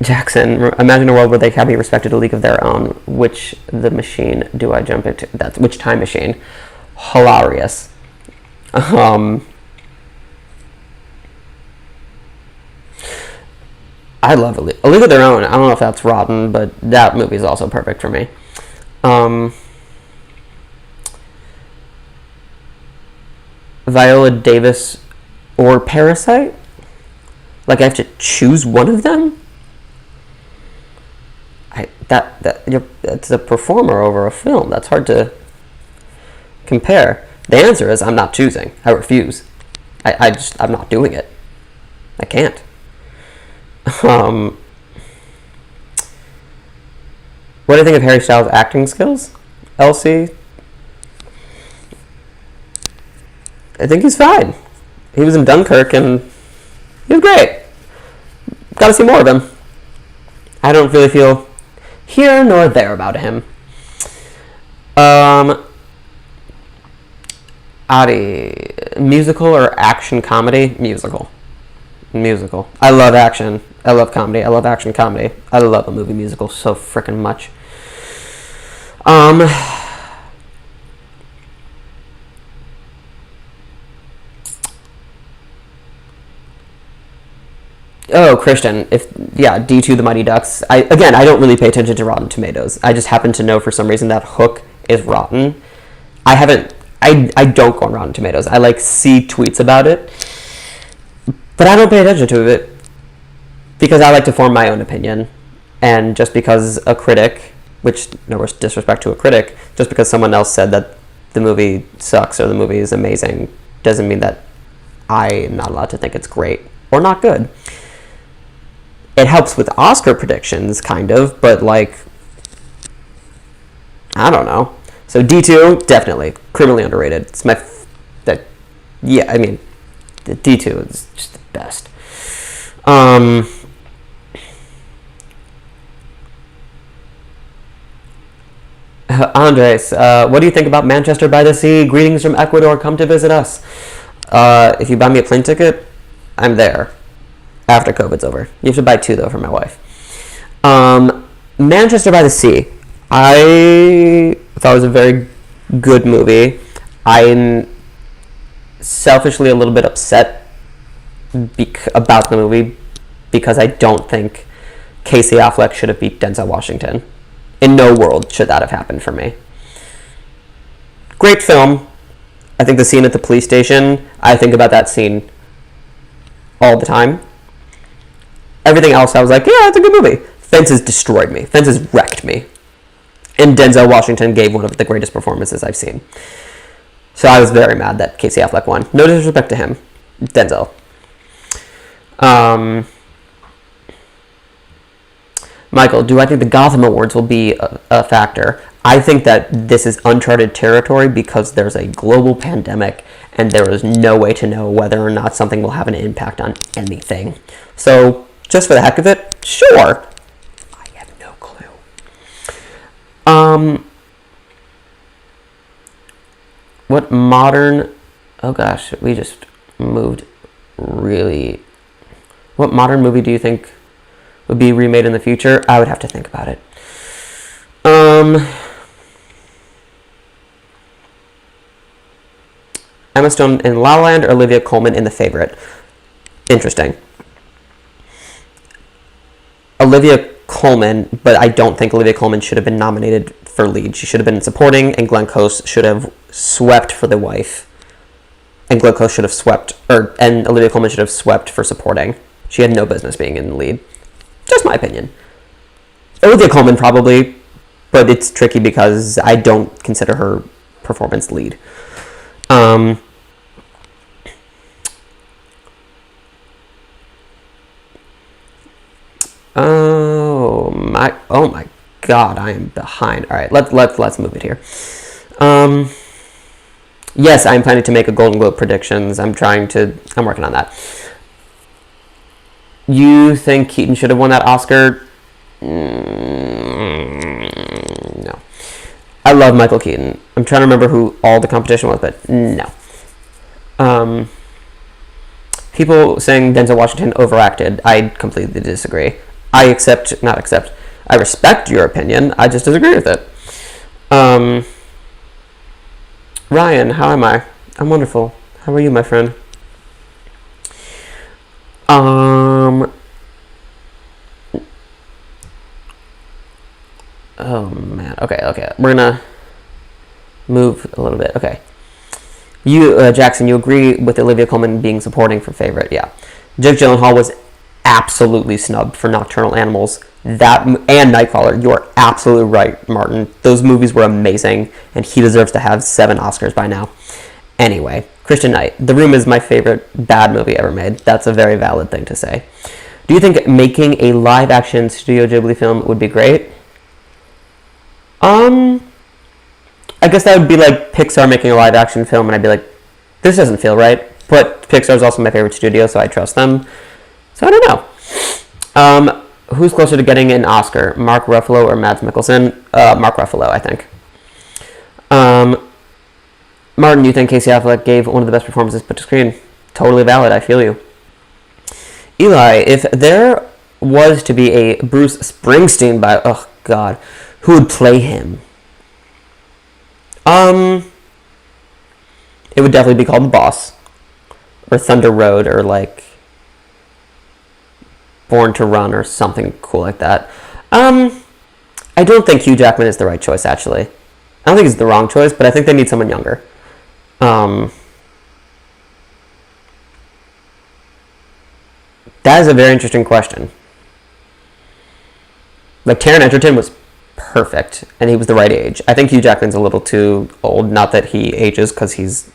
Jackson, imagine a world where they can be respected a league of their own. Which the machine do I jump into? That's which time machine? Hilarious. I love a league of their own. I don't know if that's rotten, but that movie is also perfect for me. Viola Davis or Parasite? Like I have to choose one of them? That's a performer over a film. That's hard to compare. The answer is I'm not choosing. I refuse. I'm not doing it. I can't. What do you think of Harry Styles' acting skills? Elsie? I think he's fine. He was in Dunkirk and he was great. Got to see more of him. I don't really feel here nor there about him. Audrey, musical or action comedy? Musical. I love action. I love comedy. I love action comedy. I love a movie musical so freaking much. Oh, Christian. D2 The Mighty Ducks. I don't really pay attention to Rotten Tomatoes. I just happen to know for some reason that Hook is rotten. I don't go on Rotten Tomatoes. I see tweets about it, but I don't pay attention to it because I like to form my own opinion. And just because a critic, which no disrespect to a critic, just because someone else said that the movie sucks or the movie is amazing, doesn't mean that I am not allowed to think it's great or not good. It helps with Oscar predictions, kind of, but I don't know. So D2, definitely criminally underrated. It's the D2 is just the best. Andres, what do you think about Manchester by the Sea? Greetings from Ecuador. Come to visit us. If you buy me a plane ticket, I'm there. After COVID's over. You have to buy 2 though for my wife. Manchester by the Sea. I thought it was a very good movie. I'm selfishly a little bit upset about the movie because I don't think Casey Affleck should have beat Denzel Washington. In no world should that have happened for me. Great film. I think the scene at the police station, I think about that scene all the time. Everything else, I was like, yeah, it's a good movie. Fences destroyed me. Fences wrecked me. And Denzel Washington gave one of the greatest performances I've seen. So I was very mad that Casey Affleck won. No disrespect to him. Denzel. Michael, do I think the Gotham Awards will be a factor? I think that this is uncharted territory because there's a global pandemic and there is no way to know whether or not something will have an impact on anything. So, just for the heck of it, sure. I have no clue. What modern... Oh gosh, we just moved really... What modern movie do you think would be remade in the future? I would have to think about it. Emma Stone in La La Land or Olivia Colman in The Favourite? Interesting. Olivia Colman, but I don't think Olivia Colman should have been nominated for lead. She should have been supporting, and Glenn Close should have swept for The Wife. And Glenn Close should have swept, and Olivia Colman should have swept for supporting. She had no business being in the lead. Just my opinion. Olivia Colman probably, but it's tricky because I don't consider her performance lead. Oh my God, I am behind. All right, let's move it here. Yes, I'm planning to make a Golden Globe predictions. I'm working on that. You think Keaton should have won that Oscar? No. I love Michael Keaton. I'm trying to remember who all the competition was, but no. People saying Denzel Washington overacted. I completely disagree. I respect your opinion. I just disagree with it. Ryan, how am I? I'm wonderful. How are you, my friend? Oh man. Okay. We're gonna move a little bit. Okay. You, Jackson, you agree with Olivia Colman being supporting for favorite? Yeah. Jake Gyllenhaal was absolutely snubbed for Nocturnal Animals and Nightcrawler. You are absolutely right, Martin. Those movies were amazing, and he deserves to have 7 Oscars by now. Anyway, Christian Knight. The Room is my favorite bad movie ever made. That's a very valid thing to say. Do you think making a live-action Studio Ghibli film would be great? I guess that would be like Pixar making a live-action film, and I'd be like, this doesn't feel right. But Pixar is also my favorite studio, so I trust them. So I don't know. Who's closer to getting an Oscar, Mark Ruffalo or Mads Mikkelsen? Mark Ruffalo, I think. Martin, you think Casey Affleck gave one of the best performances put to screen? Totally valid, I feel you. Eli, if there was to be a Bruce Springsteen oh god, who would play him? It would definitely be called The Boss, or Thunder Road, or like Born to Run, or something cool like that. I don't think Hugh Jackman is the right choice, actually. I don't think it's the wrong choice, but I think they need someone younger. That is a very interesting question. Like, Taron Egerton was perfect, and he was the right age. I think Hugh Jackman's a little too old. Not that he ages, because he's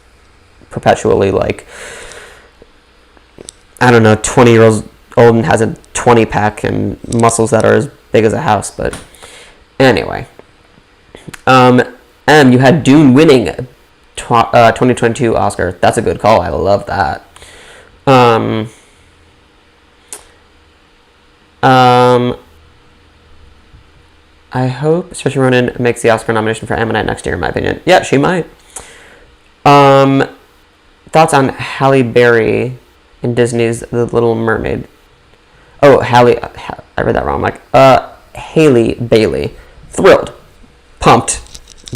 perpetually, like, I don't know, 20 years old and has a 20-pack and muscles that are as big as a house. But anyway. You had Dune winning 2022 Oscar. That's a good call. I love that. I hope Saoirse Ronan makes the Oscar nomination for Ammonite next year, in my opinion. Yeah, she might. Thoughts on Halle Berry in Disney's The Little Mermaid? Oh, Halle. I read that wrong. I'm like, Haley Bailey. Thrilled. Pumped.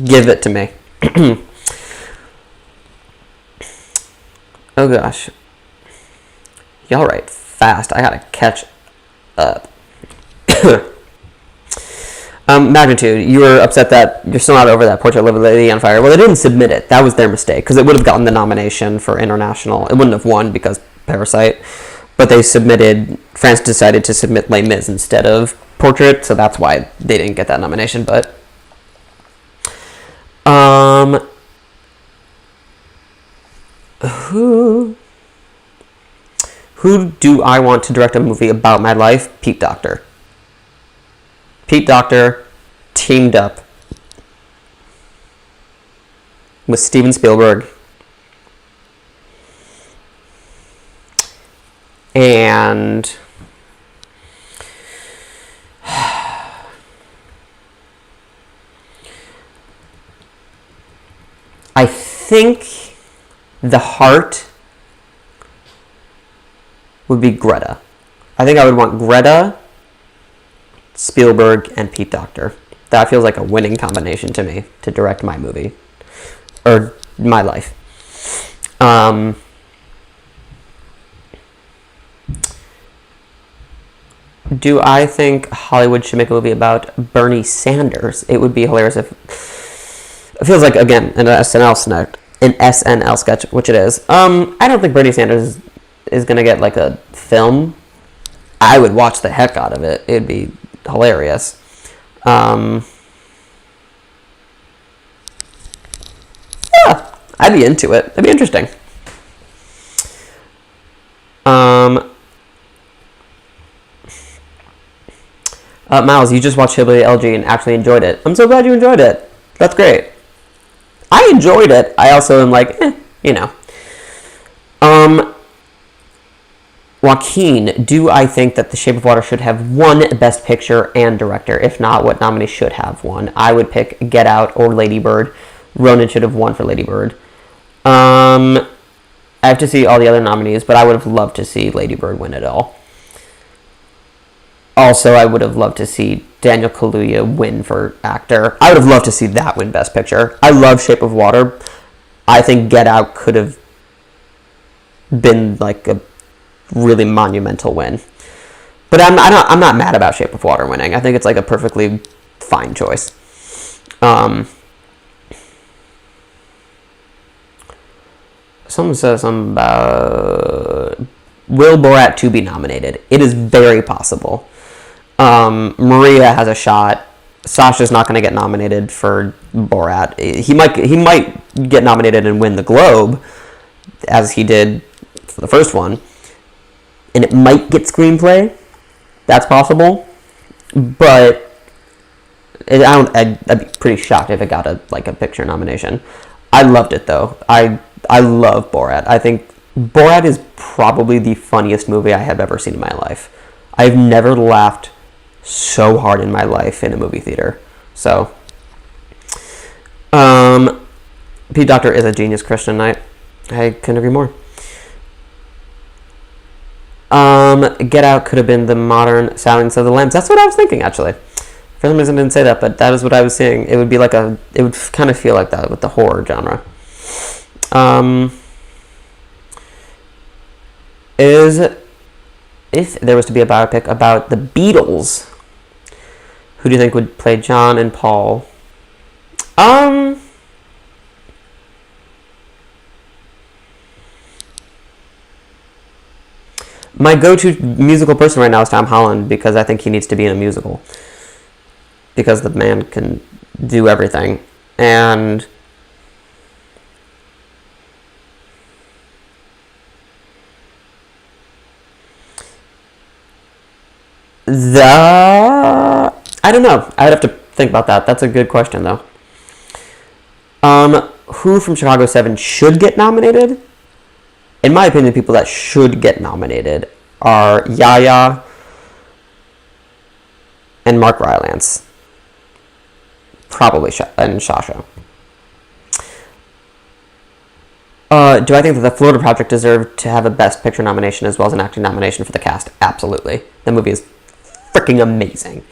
Give it to me. Oh gosh. Y'all write fast. I gotta catch up. Magnitude, you were upset that you're still not over that Portrait of a Lady on Fire. Well, they didn't submit it. That was their mistake, because it would have gotten the nomination for international. It wouldn't have won because Parasite, but France decided to submit Les Mis instead of Portrait, so that's why they didn't get that nomination. But who do I want to direct a movie about my life? Pete Docter. Pete Docter teamed up with Steven Spielberg and I think the heart would be Greta. I think I would want Greta, Spielberg, and Pete Docter. That feels like a winning combination to me to direct my movie. Or my life. Do I think Hollywood should make a movie about Bernie Sanders? It would be hilarious if... It feels like, again, an SNL sketch, which it is. I don't think Bernie Sanders is going to get, like, a film. I would watch the heck out of it. It'd be hilarious. Yeah, I'd be into it. It'd be interesting. Miles, you just watched Hillbilly LG and actually enjoyed it. I'm so glad you enjoyed it. That's great. I enjoyed it. I also am like, you know. Joaquin, do I think that The Shape of Water should have won Best Picture and Director? If not, what nominee should have won? I would pick Get Out or Lady Bird. Ronan should have won for Lady Bird. I have to see all the other nominees, but I would have loved to see Lady Bird win it all. Also, I would have loved to see Daniel Kaluuya win for actor. I would have loved to see that win Best Picture. I love Shape of Water. I think Get Out could have been like a really monumental win. But I'm not mad about Shape of Water winning. I think it's like a perfectly fine choice. Someone says something about will Borat 2 be nominated? It is very possible. Maria has a shot. Sasha's not going to get nominated for Borat. He might get nominated and win the Globe, as he did for the first one. And it might get screenplay. That's possible. But I'd be pretty shocked if it got a picture nomination. I loved it though. I love Borat. I think Borat is probably the funniest movie I have ever seen in my life. I've never laughed so hard in my life in a movie theater. So, Pete Docter is a genius, Christian Knight. I couldn't agree more. Get Out could have been the modern Silence of the Lambs. That's what I was thinking, actually. For some reason I didn't say that, but that is what I was seeing. It would be it would kind of feel like that with the horror genre. If there was to be a biopic about the Beatles, who do you think would play John and Paul? My go-to musical person right now is Tom Holland, because I think he needs to be in a musical. Because the man can do everything. And I don't know. I'd have to think about that. That's a good question, though. Who from Chicago 7 should get nominated? In my opinion, the people that should get nominated are Yaya and Mark Rylance. Probably and Sasha. Do I think that the Florida Project deserved to have a Best Picture nomination as well as an acting nomination for the cast? Absolutely. The movie is freaking amazing.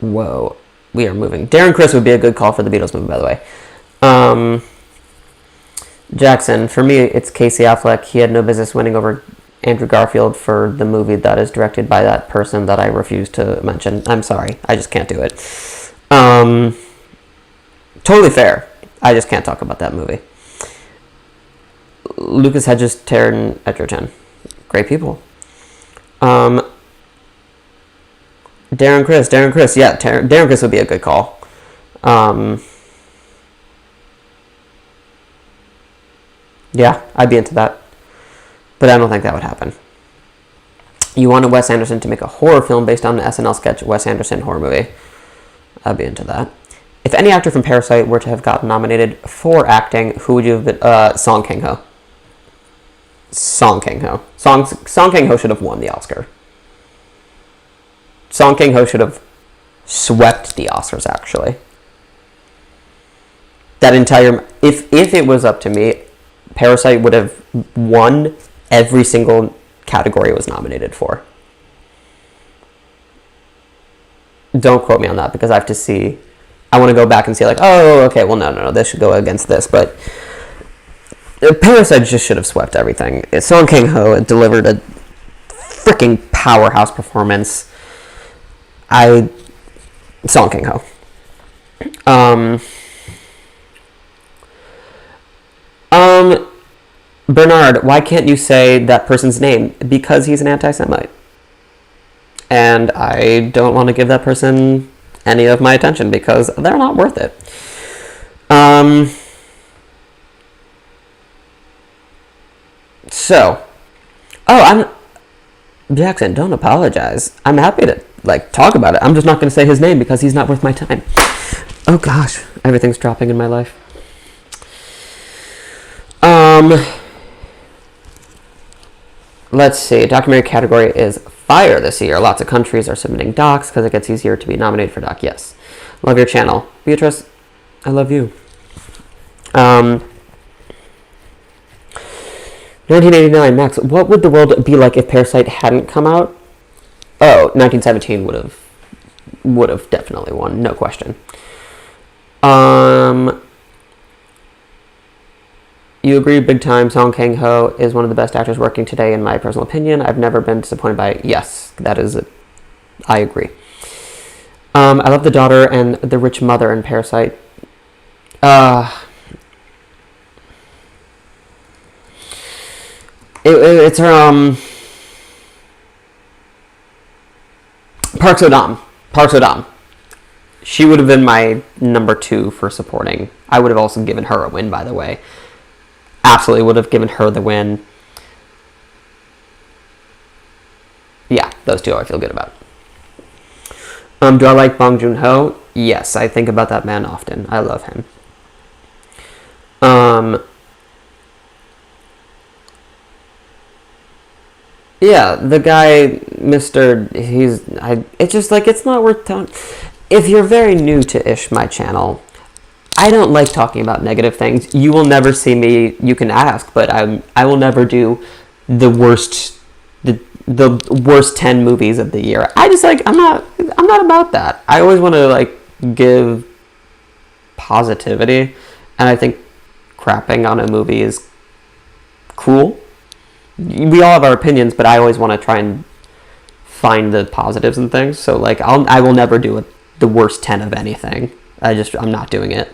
Whoa. We are moving. Darren Criss would be a good call for the Beatles movie, by the way. Jackson, for me, it's Casey Affleck. He had no business winning over Andrew Garfield for the movie that is directed by that person that I refuse to mention. I'm sorry. I just can't do it. Totally fair. I just can't talk about that movie. Lucas Hedges, Taron Egerton. Great people. Darren Criss. Yeah, Darren Criss would be a good call. Yeah, I'd be into that. But I don't think that would happen. You wanted Wes Anderson to make a horror film based on an SNL sketch, Wes Anderson horror movie. I'd be into that. If any actor from Parasite were to have gotten nominated for acting, who would you have been? Song Kang-ho. Song Kang-ho. Song Kang-ho should have won the Oscar. Song Kang-ho should have swept the Oscars, actually. That entire... If it was up to me, Parasite would have won every single category it was nominated for. Don't quote me on that, because I have to see... I want to go back and see, oh, okay, well, no, this should go against this, but... Parasite just should have swept everything. Song Kang-ho delivered a freaking powerhouse performance. Song Kang-ho. Bernard, why can't you say that person's name? Because he's an anti-Semite. And I don't want to give that person any of my attention because they're not worth it. Jackson, don't apologize. I'm happy to talk about it. I'm just not going to say his name because he's not worth my time. Oh gosh, everything's dropping in my life. Let's see. Documentary category is fire this year. Lots of countries are submitting docs because it gets easier to be nominated for doc. Yes. Love your channel. Beatrice, I love you. 1989, Max, what would the world be like if Parasite hadn't come out? Oh, 1917 would have definitely won, no question. You agree big time Song Kang-ho is one of the best actors working today in my personal opinion. I've never been disappointed by it. Yes, that is it. I agree. I love the daughter and the rich mother in Parasite. It's her, Park So-dam. She would have been my number 2 for supporting. I would have also given her a win, by the way. Absolutely would have given her the win. Yeah, those two I feel good about. Do I like Bong Joon-ho? Yes, I think about that man often. I love him. Yeah, the guy, it's just like, it's not worth talking. If you're very new to my channel, I don't like talking about negative things. You will never see me, you can ask, but I will never do the worst 10 movies of the year. I just I'm not about that. I always want to give positivity, and I think crapping on a movie is cool. We all have our opinions, but I always want to try and find the positives and things. So I will never do the worst 10 of anything. I'm not doing it.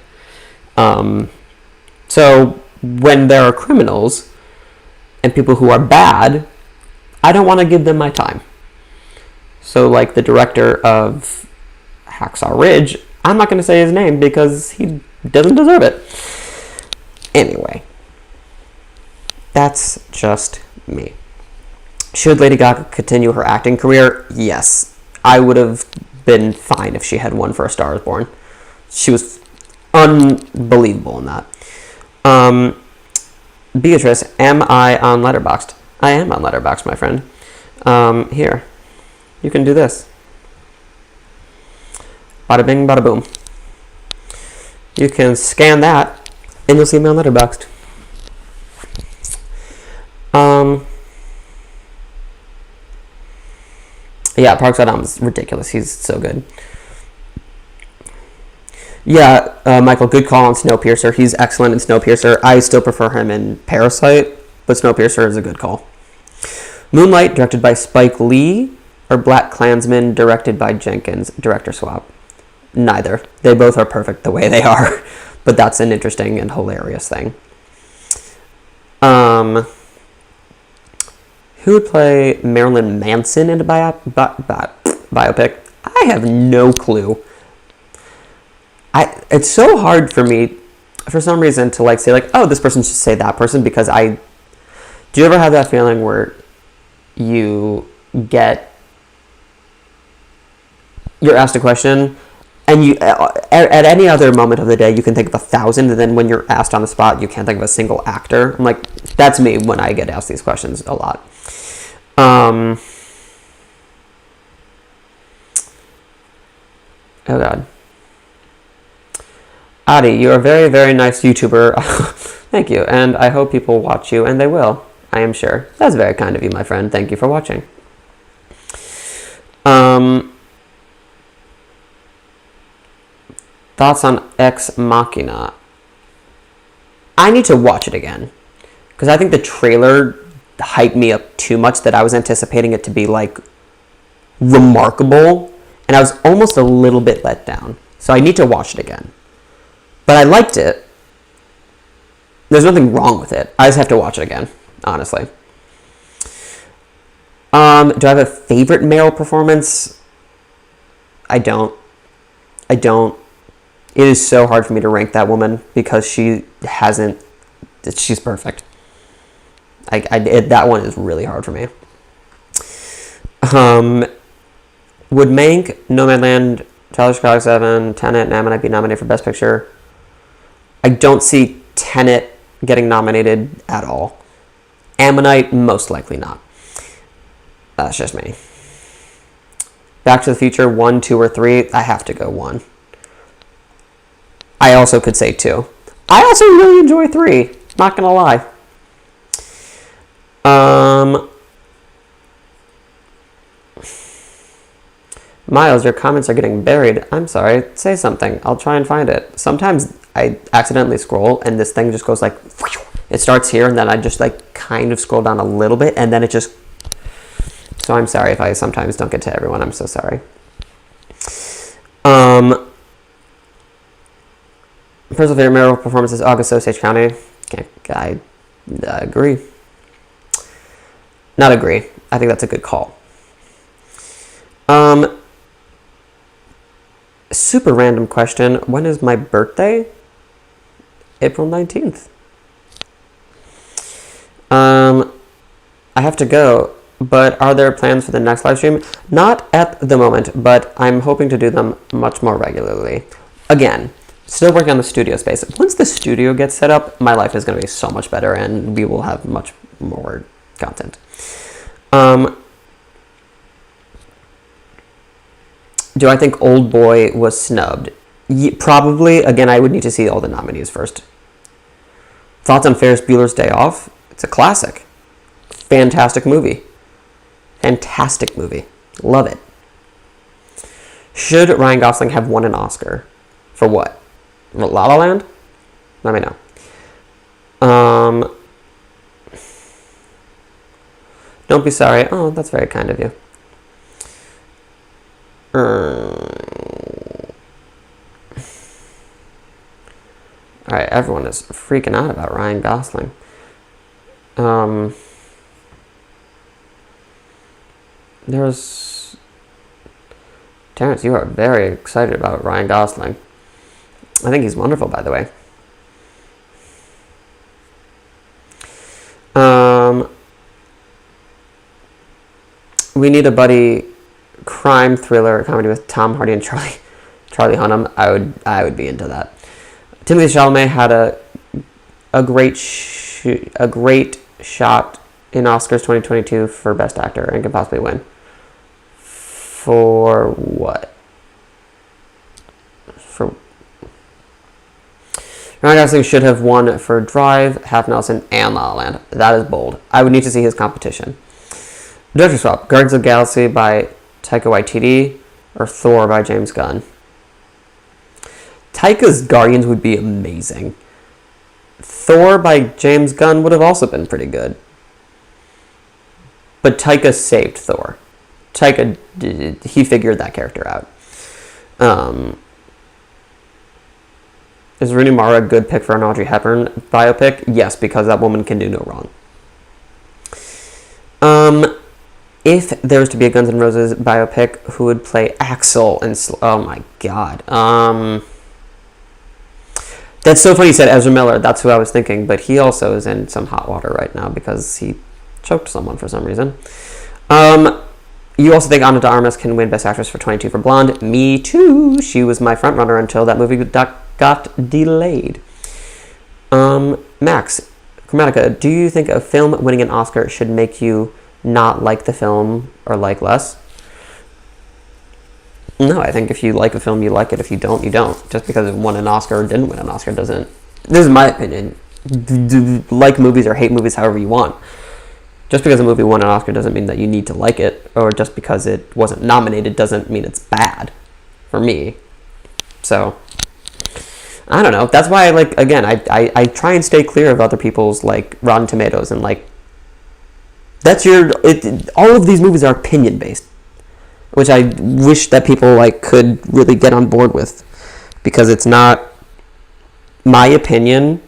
So when there are criminals and people who are bad, I don't want to give them my time. So the director of Hacksaw Ridge, I'm not going to say his name because he doesn't deserve it. Anyway, that's just me. Should Lady Gaga continue her acting career? Yes. I would have been fine if she had won for A Star Is Born. She was unbelievable in that. Beatrice, am I on Letterboxd? I am on Letterboxd, my friend. Here. You can do this. Bada bing, bada boom. You can scan that, and you'll see me on Letterboxd. Yeah, Park So-dam is ridiculous. He's so good. Yeah, Michael, good call on Snowpiercer. He's excellent in Snowpiercer. I still prefer him in Parasite, but Snowpiercer is a good call. Moonlight, directed by Spike Lee, or Black Klansman, directed by Jenkins, director swap. Neither. They both are perfect the way they are, but that's an interesting and hilarious thing. Who would play Marilyn Manson in a biopic? I have no clue. It's so hard for me, for some reason, to say oh, this person should say that person, because do you ever have that feeling where you're asked a question, and you at any other moment of the day you can think of 1,000, and then when you're asked on the spot you can't think of a single actor? I'm that's me when I get asked these questions a lot. Oh god. Audrey, you're a very, very nice YouTuber. Thank you, and I hope people watch you, and they will, I am sure. That's very kind of you, my friend. Thank you for watching. Thoughts on Ex Machina? I need to watch it again, because I think the trailer hyped me up too much, that I was anticipating it to be remarkable, and I was almost a little bit let down. So I need to watch it again. But I liked it. There's nothing wrong with it. I just have to watch it again, honestly. Do I have a favorite male performance? I don't. It is so hard for me to rank that woman, because she's perfect. That one is really hard for me. Would Mank, Nomadland, Tyler Chicago 7, Tenet, and Ammonite be nominated for Best Picture? I don't see Tenet getting nominated at all. Ammonite, most likely not. That's just me. Back to the Future 1, 2, or 3. I have to go 1. I also could say 2. I also really enjoy 3. Not gonna lie. Miles, your comments are getting buried. I'm sorry. Say something. I'll try and find it. Sometimes I accidentally scroll and this thing just goes like, it starts here and then I just like kind of scroll down a little bit and then it just, so I'm sorry if I sometimes don't get to everyone. I'm so sorry. Personal favorite Meryl performance is August Osage County. I agree. Not agree. I think that's a good call. Super random question. When is my birthday? April 19th. I have to go, but are there plans for the next live stream? Not at the moment, but I'm hoping to do them much more regularly. Again, still working on the studio space. Once the studio gets set up, my life is going to be so much better and we will have much more content. Do I think Old Boy was snubbed? Probably. Again, I would need to see all the nominees first. Thoughts on Ferris Bueller's Day Off? It's a classic. Fantastic movie. Fantastic movie. Love it. Should Ryan Gosling have won an Oscar? For what? La La Land? Let me know. Don't be sorry. Oh, that's very kind of you. Alright, everyone is freaking out about Ryan Gosling. Terrence, you are very excited about Ryan Gosling. I think he's wonderful, by the way. We need a buddy crime thriller comedy with Tom Hardy and Charlie Hunnam. I would be into that. Timothée Chalamet had a great shot in Oscars 2022 for Best Actor and could possibly win. For what? Ryan Gosling should have won for Drive, Half Nelson, and La La Land. That is bold. I would need to see his competition. Director swap: Guardians of the Galaxy by Taika Waititi or Thor by James Gunn. Taika's Guardians would be amazing. Thor by James Gunn would have also been pretty good. But Taika saved Thor. Taika, he figured that character out. Is Rooney Mara a good pick for an Audrey Hepburn biopic? Yes, because that woman can do no wrong. If there was to be a Guns N' Roses biopic, who would play Axl and oh my god. That's so funny you said Ezra Miller. That's who I was thinking, but he also is in some hot water right now because he choked someone for some reason. You also think Ana de Armas can win Best Actress for 22 for Blonde? Me too. She was my front runner until that movie got delayed. Max, Chromatica, do you think a film winning an Oscar should make you not like the film or like less? No, I think if you like a film, you like it. If you don't, you don't. Just because it won an Oscar or didn't win an Oscar doesn't... This is my opinion. Like movies or hate movies however you want. Just because a movie won an Oscar doesn't mean that you need to like it. Or just because it wasn't nominated doesn't mean it's bad. For me. So... I don't know. That's why I try and stay clear of other people's like Rotten Tomatoes and like all of these movies are opinion based, which I wish that people like could really get on board with, because it's not, my opinion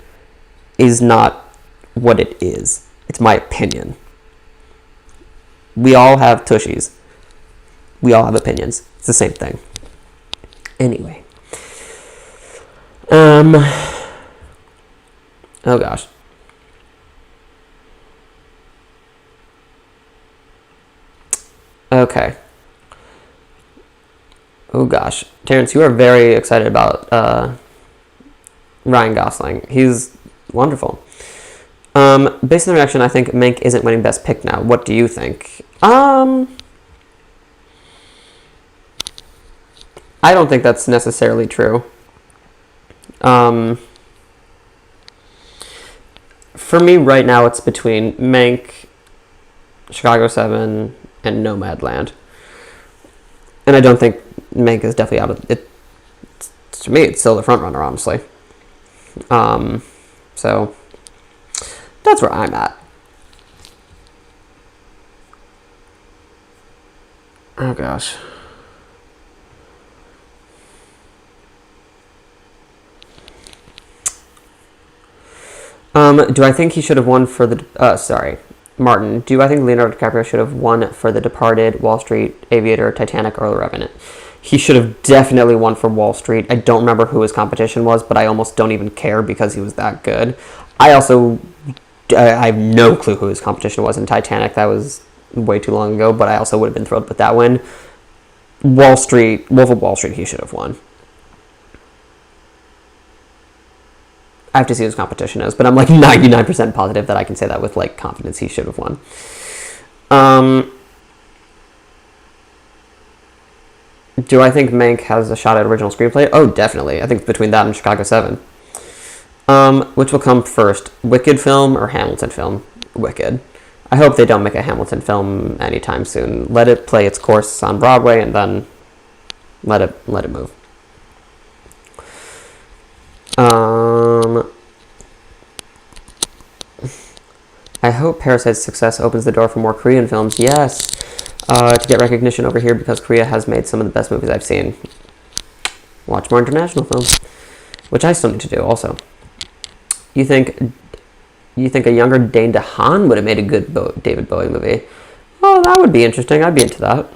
is not what it is. It's my opinion. We all have tushies. We all have opinions. It's the same thing. Anyway. Oh gosh. Okay. Oh gosh. Terrence, you are very excited about Ryan Gosling. He's wonderful. Based on the reaction, I think Mank isn't winning Best Pick now. What do you think? I don't think that's necessarily true. For me right now, it's between Mank, Chicago 7, and Nomadland. And I don't think Mank is definitely out of it. To me, it's still the front runner, honestly. So that's where I'm at. Oh gosh. Do I think he should have won for the... Martin. Do I think Leonardo DiCaprio should have won for The Departed, Wall Street, Aviator, Titanic, or The Revenant? He should have definitely won for Wall Street. I don't remember who his competition was, but I almost don't even care because he was that good. I have no clue who his competition was in Titanic. That was way too long ago, but I also would have been thrilled with that win. Wolf of Wall Street, he should have won. I have to see who his competition is, but I'm like 99% positive that I can say that with like confidence he should have won. Do I think Mank has a shot at original screenplay? Oh, definitely. I think it's between that and Chicago 7. Which will come first, Wicked film or Hamilton film? Wicked. I hope they don't make a Hamilton film anytime soon. Let it play its course on Broadway and then let it move. I hope Parasite's success opens the door for more Korean films. Yes, to get recognition over here because Korea has made some of the best movies I've seen. Watch more international films, which I still need to do also. You think a younger Dane DeHaan would have made a good David Bowie movie? Oh, that would be interesting. I'd be into that.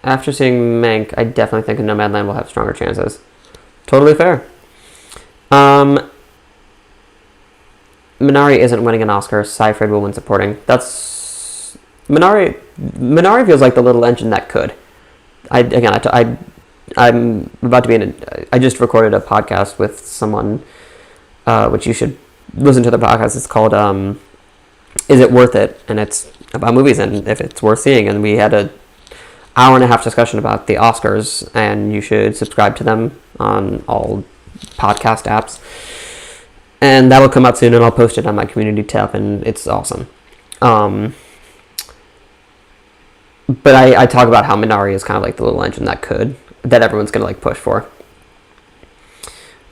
After seeing Mank, I definitely think Nomadland will have stronger chances. Totally fair. Minari isn't winning an Oscar. Seyfried will win supporting. That's... Minari feels like the little engine that could. I'm about to be in I just recorded a podcast with someone, which you should listen to the podcast. It's called Is It Worth It? And it's about movies and if it's worth seeing. And we had an hour and a half discussion about the Oscars, and you should subscribe to them on all podcast apps. And that'll come out soon, and I'll post it on my community tab, and it's awesome. But I talk about how Minari is kind of like the little engine that everyone's going to like push for.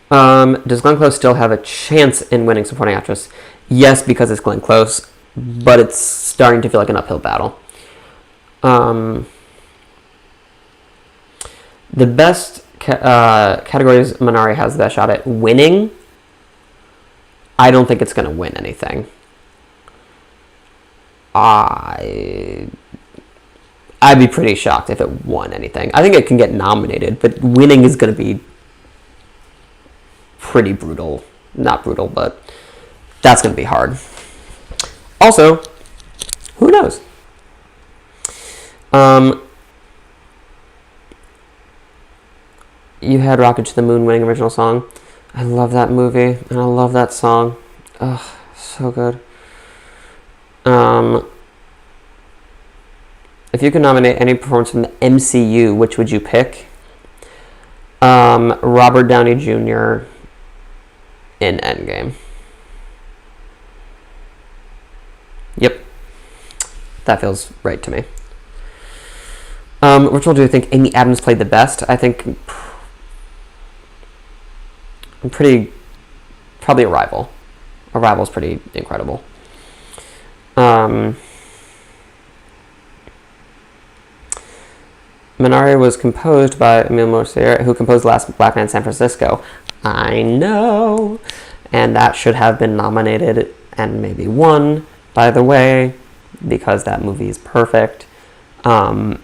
Does Glenn Close still have a chance in winning supporting actress? Yes, because it's Glenn Close, but it's starting to feel like an uphill battle. The best categories Minari has the best shot at winning. I don't think it's going to win anything. I'd be pretty shocked if it won anything. I think it can get nominated, but winning is going to be pretty brutal. Not brutal, but that's going to be hard. Also, who knows? You had Rocket to the Moon winning original song. I love that movie, and I love that song. Ugh, so good. If you could nominate any performance from the MCU, which would you pick? Robert Downey Jr. in Endgame. Yep. That feels right to me. Which one do you think Amy Adams played the best? I think... probably Arrival. Arrival's pretty incredible. Minari was composed by Emile Mortier, who composed Last Black Man in San Francisco. I know. And that should have been nominated and maybe won, by the way, because that movie is perfect. Minari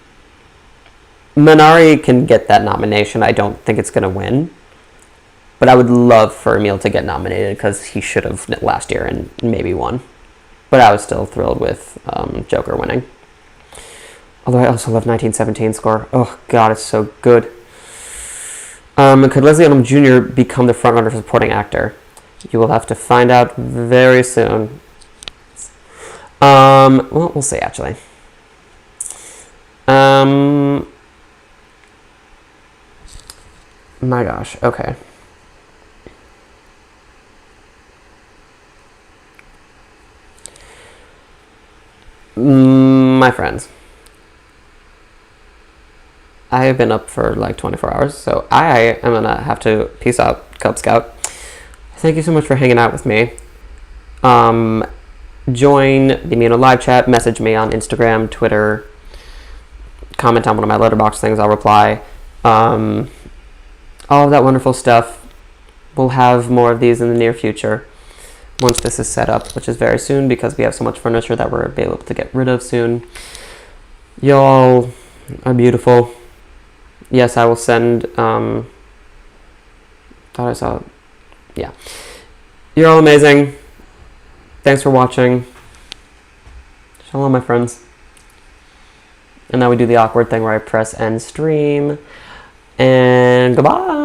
can get that nomination. I don't think it's going to win. But I would love for Emile to get nominated because he should have last year and maybe won. But I was still thrilled with Joker winning. Although I also love 1917 score. Oh, God, it's so good. Could Leslie Odom Jr. become the frontrunner for supporting actor? You will have to find out very soon. Well, we'll see, actually. My gosh. Okay. My friends, I have been up for like 24 hours, so I am gonna have to peace out, Cub Scout. Thank you so much for hanging out with me. Join the Mino live chat, message me on Instagram, Twitter, comment on one of my letterbox things, I'll reply. All of that wonderful stuff. We'll have more of these in the near future once this is set up, which is very soon because we have so much furniture that we're able to get rid of soon. Y'all are beautiful. Yes, I will send, thought I saw, yeah. You're all amazing. Thanks for watching. Shalom, my friends. And now we do the awkward thing where I press end stream. And goodbye.